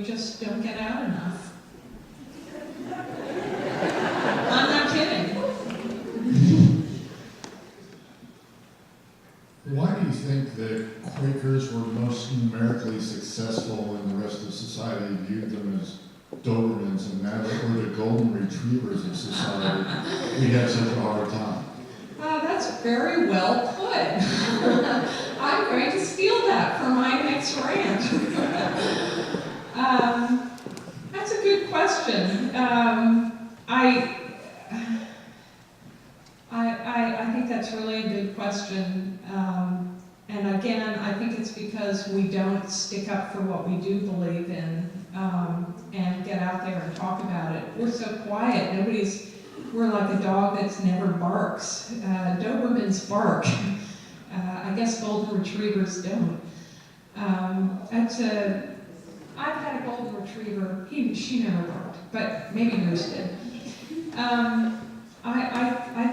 just don't get out enough. I'm not kidding. Why do you think that Quakers were most numerically successful and the rest of society viewed them as Dobermans, and now that we're the golden retrievers of society, we have such a hard time? That's very well put. I'm going to steal that for my next rant. That's a good question. I think that's really a good question. And again, I think it's because we don't stick up for what we do believe in and get out there and talk about it. We're so quiet. We're like a dog that's never barks. Dobermans bark. I guess golden retrievers don't. I've had a golden retriever. She never barked, but maybe yours did. I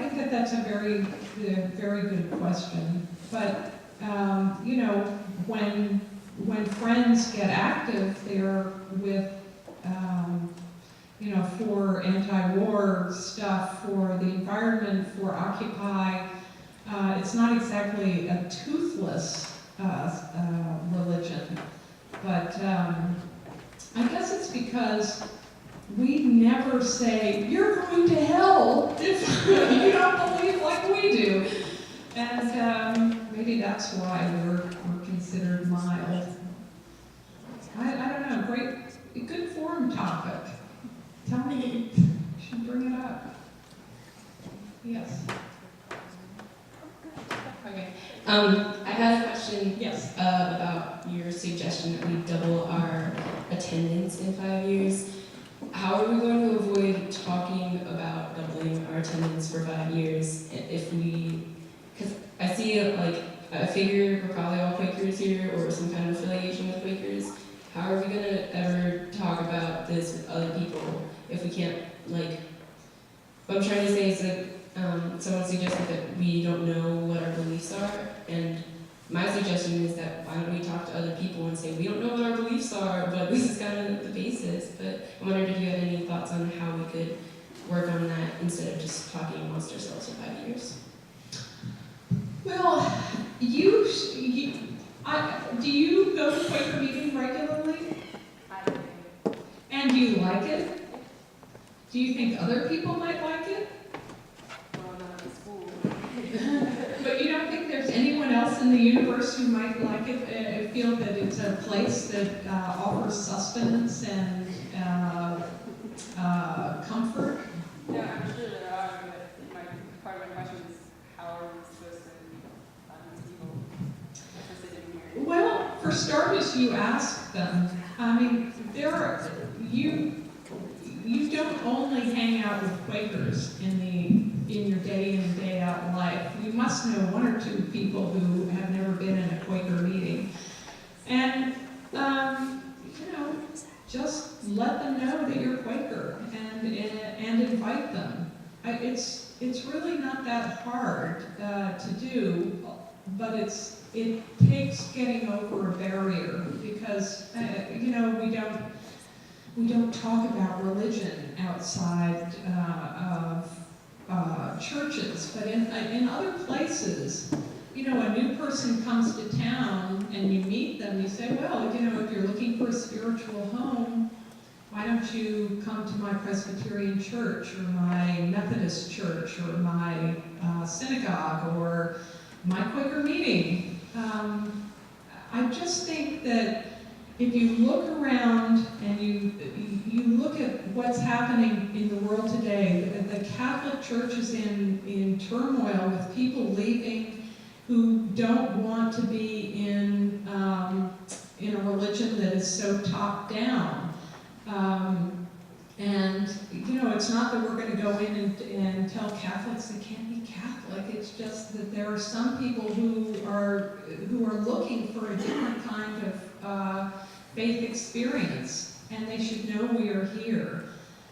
think that's a very good question. But when friends get active, they're with for anti-war stuff, for the environment, for Occupy. It's not exactly a toothless religion, but I guess it's because we never say, you're going to hell if you don't believe like we do. And maybe that's why we're considered mild. I don't know, good forum topic. Tell me, you should bring it up. Yes. Okay. I had a question. Yes. About your suggestion that we double our attendance in 5 years. how are we going to avoid talking about doubling our attendance for 5 years if we, because I see like, I figure we're probably all Quakers here or some kind of affiliation with Quakers. How are we going to ever talk about this with other people if we can't, like, what I'm trying to say is like, someone suggested that we don't know what our beliefs are, and my suggestion is that why don't we talk to other people and say, we don't know what our beliefs are, but this is kind of the basis. But I wondered if you had any thoughts on how we could work on that instead of just talking amongst ourselves for 5 years. Well, do you go to Quaker meeting regularly? I do. And do you like it? Do you think other people might like it? Well, not in school. But you don't think there's anyone else in the universe who might like it, feel that it's a place that offers sustenance and comfort? Yeah, I'm sure there are, but part of my question is how are we supposed to find these people interested in here? Well, for starters, you ask them. I mean, you don't only hang out with Quakers in your day in and day out life. You must know one or two people who have never been in a Quaker meeting. And, just let them know that you're Quaker and invite them. It's really not that hard to do, but it takes getting over a barrier because, we don't talk about religion outside of churches, but in other places, a new person comes to town and you meet them, you say, well, if you're looking for a spiritual home, why don't you come to my Presbyterian church or my Methodist church or my synagogue or my Quaker meeting? I just think that if you look around and you look at what's happening in the world today, the Catholic Church is in turmoil with people leaving who don't want to be in a religion that is so top down. It's not that we're going to go in and tell Catholics they can't be Catholic. It's just that there are some people who are looking for a different kind of faith experience, and they should know we are here.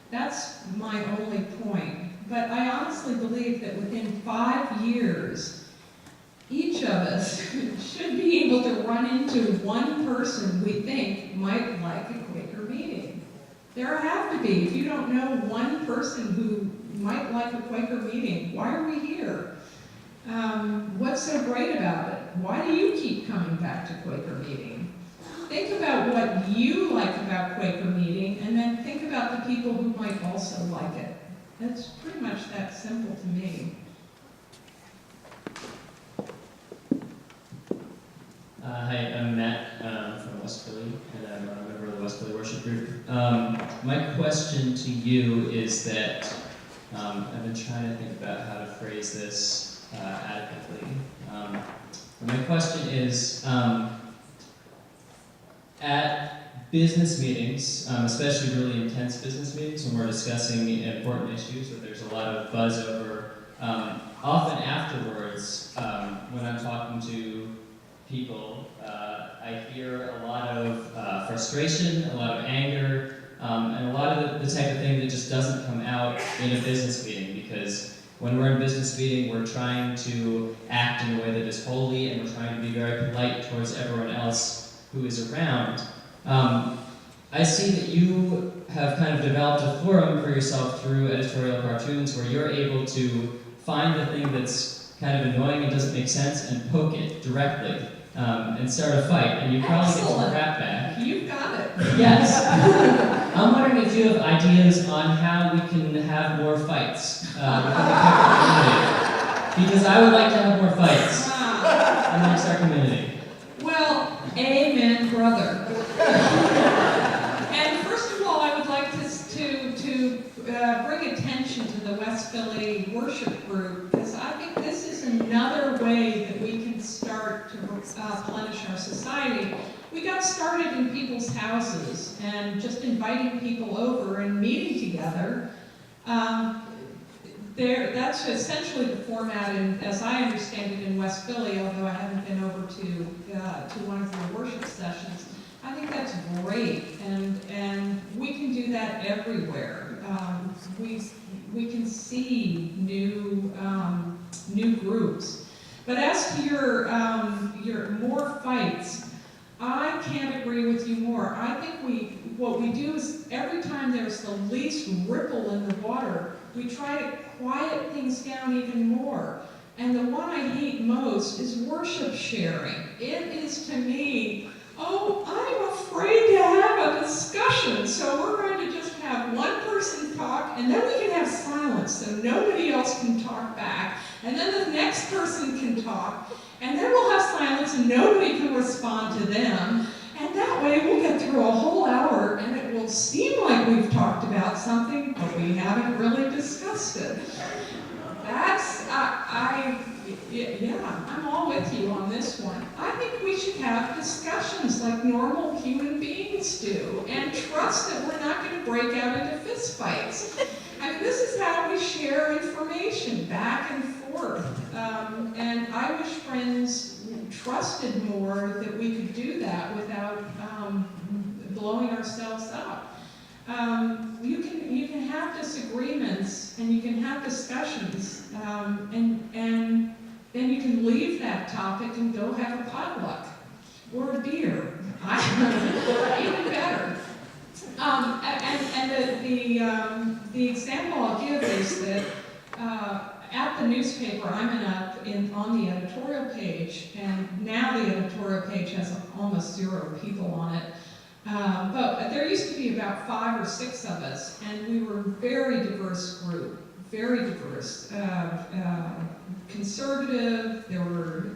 That's my only point. But I honestly believe that within 5 years, each of us should be able to run into one person we think might like a Quaker meeting. There have to be. If you don't know one person who might like a Quaker meeting, why are we here? What's so great about it? Why do you keep coming back to Quaker meeting? Think about what you like about Quaker meeting, and then think about the people who might also like it. It's pretty much that simple to me. Hi, I'm Matt from West Philly, and I'm a member of the West Philly Worship Group. My question to you is that I've been trying to think about how to phrase this adequately. My question is, at business meetings, especially really intense business meetings when we're discussing important issues that there's a lot of buzz over, often afterwards, when I'm talking to people, I hear a lot of frustration, a lot of anger, and a lot of the type of thing that just doesn't come out in a business meeting, because when we're in a business meeting, we're trying to act in a way that is holy, and we're trying to be very polite towards everyone else who is around. I see that you have kind of developed a forum for yourself through editorial cartoons where you're able to find the thing that's kind of annoying and doesn't make sense and poke it directly and start a fight, and you probably get some crap back. You've got it. Yes. I'm wondering if you have ideas on how we can have more fights within the Quaker community, because I would like to have more fights amongst our community. Well, amen, brother. And first of all, I would like to bring attention to the West Philly Worship Group, because I think this is another way that we can start to replenish our society. We got started in people's houses and just inviting people over and meeting together. That's essentially the format, as I understand it, in West Philly, although I haven't been over to one of your worship sessions. I think that's great, and we can do that everywhere. We can see new groups. But as to your more fights, I can't agree with you more. I think what we do is every time there's the least ripple in the water, we try to quiet things down even more. And the one I hate most is worship sharing. It is to me, oh, I'm afraid to have a discussion, so we're going to just have one person talk, and then we can have silence so nobody else can talk back, and then the next person can talk, and then we'll have silence and nobody can respond to them, and that way we'll get through a whole hour and it will seem like we've talked about something, but we haven't really discussed it. That's, I'm all with you on this one. I think we should have discussions like normal human beings do and trust that we're not going to break out into fist fights. I mean, this is how we share information back and forth. And I wish Friends trusted more that we could do that without blowing ourselves up. You can have disagreements and you can have discussions, and then you can leave that topic and go have a potluck or a beer. Even better. The example I'll give is that at the newspaper, I'm on the editorial page, and now the editorial page has almost 0 people on it. But there used to be about 5 or 6 of us, and we were a very diverse group, very diverse. Conservative, there were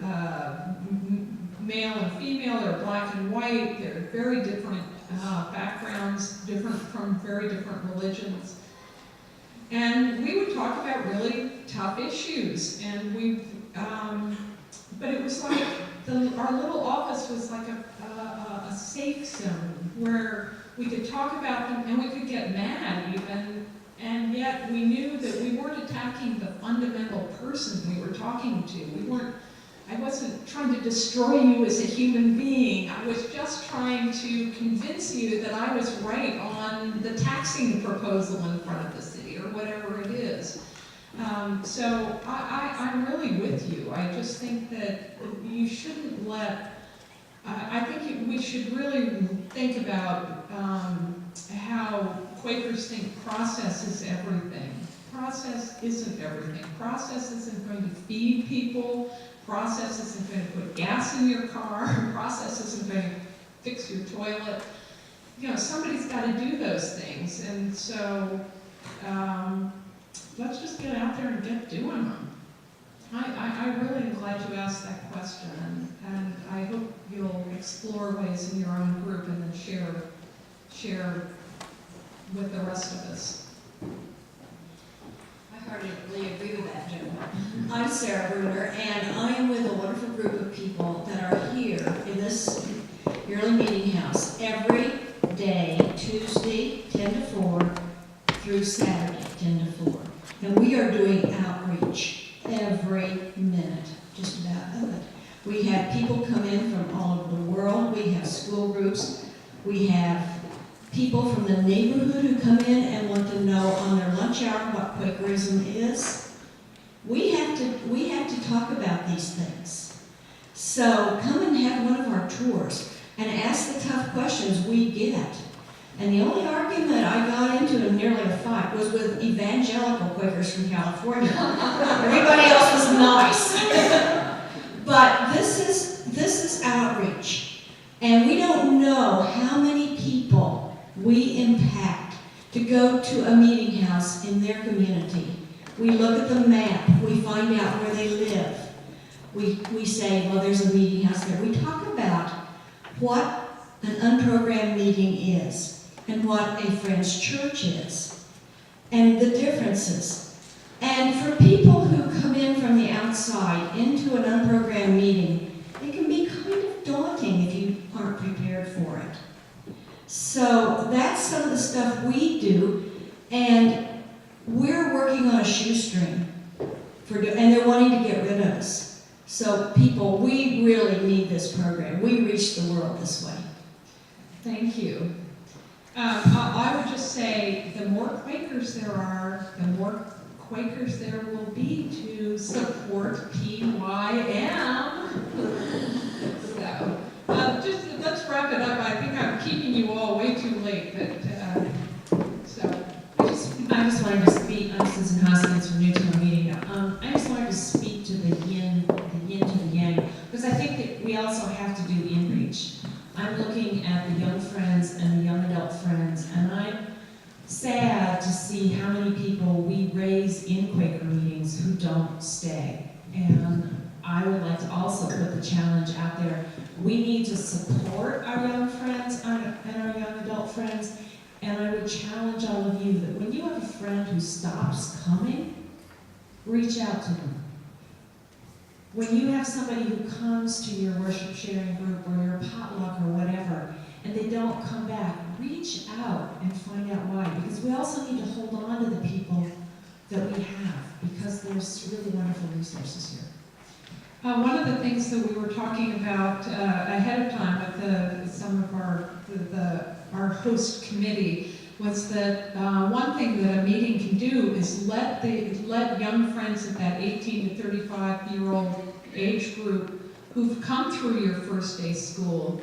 male and female, there were black and white, there were very different backgrounds, from very different religions. And we would talk about really tough issues, and but it was like our little office was like a safe zone where we could talk about them and we could get mad even, and yet we knew that we weren't attacking the fundamental person we were talking to. I wasn't trying to destroy you as a human being. I was just trying to convince you that I was right on the taxing proposal in front of the city or whatever it is. So I'm really with you. I just think that you shouldn't I think we should really think about how Quakers think process is everything. Process isn't everything. Process isn't going to feed people. Process isn't going to put gas in your car. Process isn't going to fix your toilet. Somebody's got to do those things. And so let's just get out there and get doing them. I really am glad you asked that question, and I hope you'll explore ways in your own group and then share with the rest of us. I heartily agree with that, gentleman. I'm Sarah Bruner, and I am with a wonderful group of people that are here in this yearly meeting house every day, Tuesday, 10 to 4, through Saturday, 10 to 4. And we are doing outreach every minute, just about of it. We have people come in from all over the world. We have school groups. We have people from the neighborhood who come in and want to know on their lunch hour what Quakerism is. We have to talk about these things. So come and have one of our tours and ask the tough questions we get. And the only argument I got into in nearly a fight was with evangelical Quakers from California. Everybody else was nice. But this is outreach. And we don't know how many people we impact to go to a meeting house in their community. We look at the map. We find out where they live. We say, well, there's a meeting house there. We talk about what an unprogrammed meeting is, and what a Friends church is, and the differences. And for people who come in from the outside into an unprogrammed meeting, So that's some of the stuff we do, and we're working on a shoestring, and they're wanting to get rid of us. So people, we really need this program. We reach the world this way. Thank you. I would just say the more Quakers there are, the more Quakers there will be to support PYM. So, just let's wrap it up. I think I'm keeping you all way too late, but so. I just wanted to speak. I'm Susan Hoskins from Newtown Meeting. I just wanted to speak to the yin to the yang, because I think that we also have to do in-reach. I'm looking at the young friends and the young adult friends, and I'm sad to see how many people we raise in Quaker meetings who don't stay. And I would like to also put the challenge out there. We need to support our young friends and our young adult friends, and I would challenge all of you that when you have a friend who stops coming, reach out to them. When you have somebody who comes to your worship sharing group or your potluck or whatever, and they don't come back, reach out and find out why. Because we also need to hold on to the people that we have, because there's really wonderful resources here. One of the things that we were talking about ahead of time with some of our host committee was that one thing that a meeting can do is let young friends at that 18 to 35-year-old age group who've come through your first day school,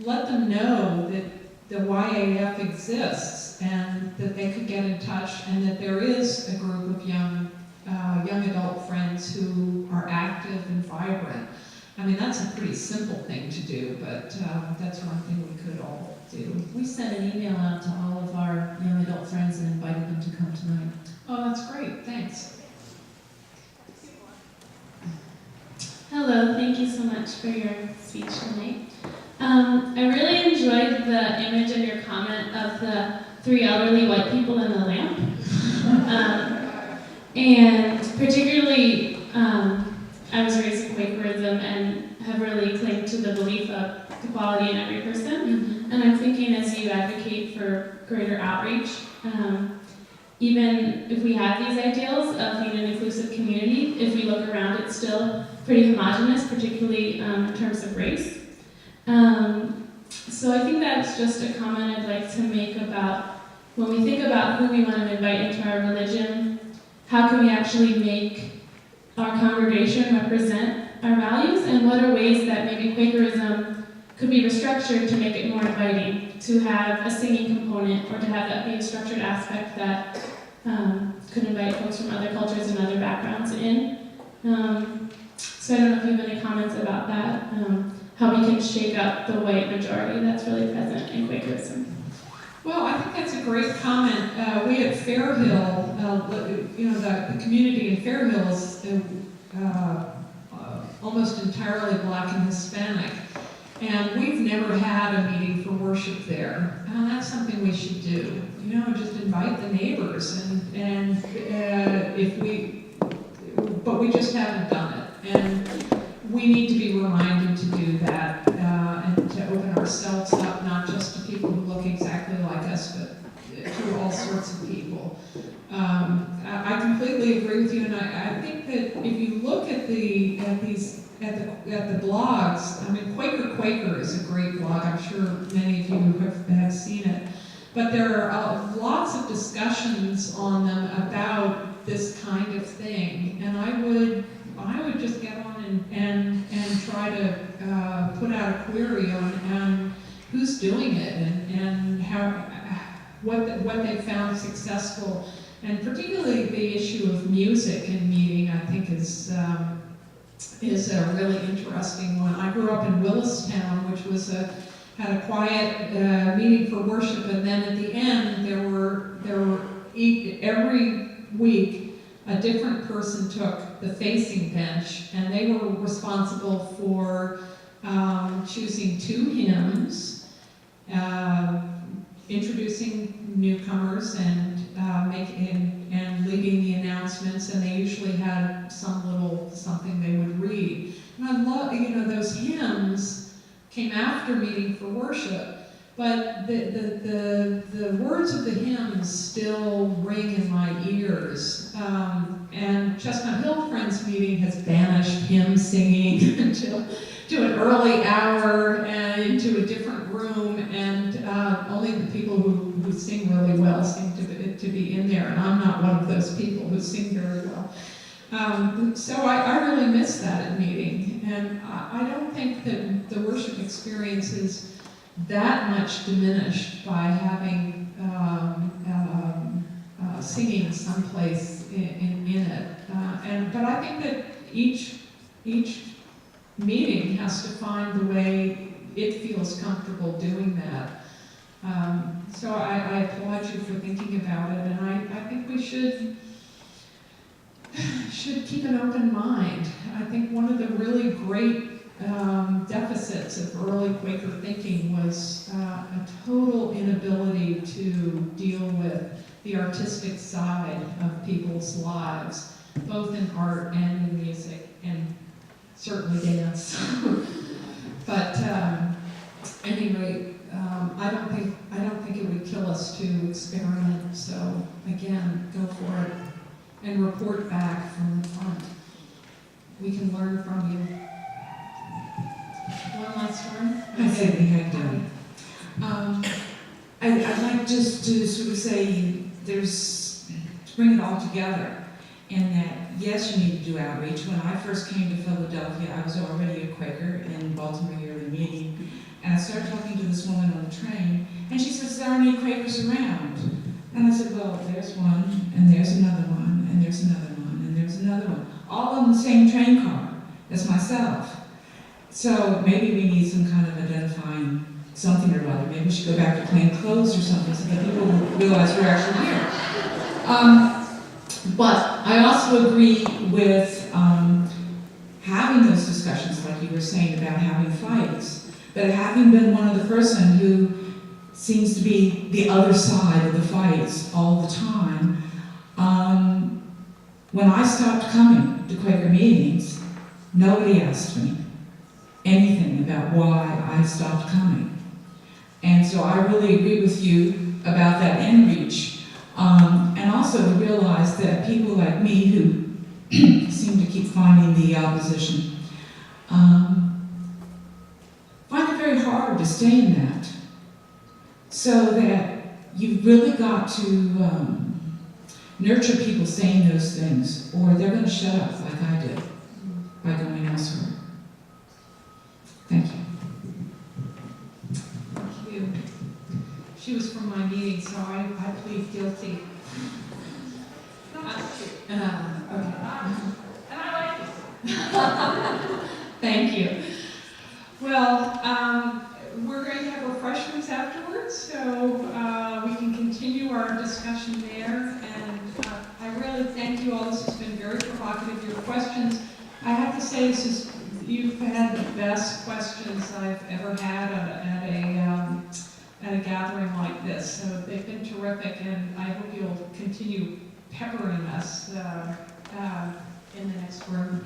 let them know that the YAF exists and that they could get in touch, and that there is a group of young adult friends who are active and vibrant. I mean, that's a pretty simple thing to do, but that's one thing we could all do. We sent an email out to all of our young adult friends and invited them to come tonight. Oh, that's great. Thanks. Hello, thank you so much for your speech tonight. I really enjoyed the image in your comment of the 3 elderly white people in the lamp. And particularly, I was raised in Quakerism and have really clinged to the belief of equality in every person. Mm-hmm. And I'm thinking, as you advocate for greater outreach, even if we have these ideals of being an inclusive community, if we look around, it's still pretty homogenous, particularly in terms of race. So I think that's just a comment I'd like to make about when we think about who we want to invite into our religion, how can we actually make our congregation represent our values, and what are ways that maybe Quakerism could be restructured to make it more inviting, to have a singing component, or to have that be a structured aspect that could invite folks from other cultures and other backgrounds in. So I don't know if you have any comments about that, how we can shake up the white majority that's really present in Quakerism. Well, I think that's a great comment. We at Fairhill, the community in Fairhill is almost entirely Black and Hispanic, and we've never had a meeting for worship there. And that's something we should do. Just invite the neighbors, but we just haven't done it. And we need to be reminded to do that and to open ourselves up, not just to people who look exactly like us, but to all sorts of people. I completely agree with you, and I think that if you look at the blogs, I mean, Quaker is a great blog. I'm sure many of you have seen it, but there are lots of discussions on them about this kind of thing, and I would just get on and try to put out a query on who's doing it and how what they found successful, and particularly the issue of music in meeting, I think is a really interesting one. I grew up in Willistown, which had a quiet meeting for worship, and then at the end there were every week a different person took the facing bench, and they were responsible for choosing 2 hymns, introducing newcomers, and leading the announcements, and they usually had some little something they would read. And I love, those hymns came after meeting for worship, But the words of the hymns still ring in my ears. And Chestnut Hill Friends Meeting has banished hymn singing to an early hour and into a different room, and only the people who sing really well seem to be in there, and I'm not one of those people who sing very well. So I really miss that at meeting, and I don't think that the worship experience is that much diminished by having singing someplace in it. But I think that each meeting has to find the way it feels comfortable doing that. So I applaud you for thinking about it, and I think we should keep an open mind. I think one of the really great deficits of early Quaker thinking was a total inability to deal with the artistic side of people's lives, both in art and in music, and certainly dance. But anyway, I don't think it would kill us to experiment. So again, go for it and report back from the front. We can learn from you. One last one. I say we have done. I'd like just to sort of say to bring it all together, and that yes, you need to do outreach. When I first came to Philadelphia, I was already a Quaker in Baltimore Yearly Meeting, and I started talking to this woman on the train, and she says, there are any Quakers around? And I said, well, there's one, and there's another one, and there's another one, and there's another one, all in the same train car as myself. So maybe we need some kind of identifying something or other. Maybe we should go back to plain clothes or something so that people realize we're actually here. But I also agree with having those discussions, like you were saying, about having fights. But having been one of the person who seems to be the other side of the fights all the time, when I stopped coming to Quaker meetings, nobody asked me anything about why I stopped coming. And so I really agree with you about that in-reach. And also to realize that people like me who seem to keep finding the opposition, find it very hard to stay in that. So that you've really got to nurture people saying those things, or they're going to shut up like I did by going elsewhere. Thank you. Thank you. She was from my meeting, so I plead guilty. Okay. And I like it. Thank you. Well, we're going to have refreshments afterwards, so we can continue our discussion there. And I really thank you all. This has been very provocative. Your questions, I have to say, you've had the best questions I've ever had at a gathering like this. So they've been terrific, and I hope you'll continue peppering us in the next room.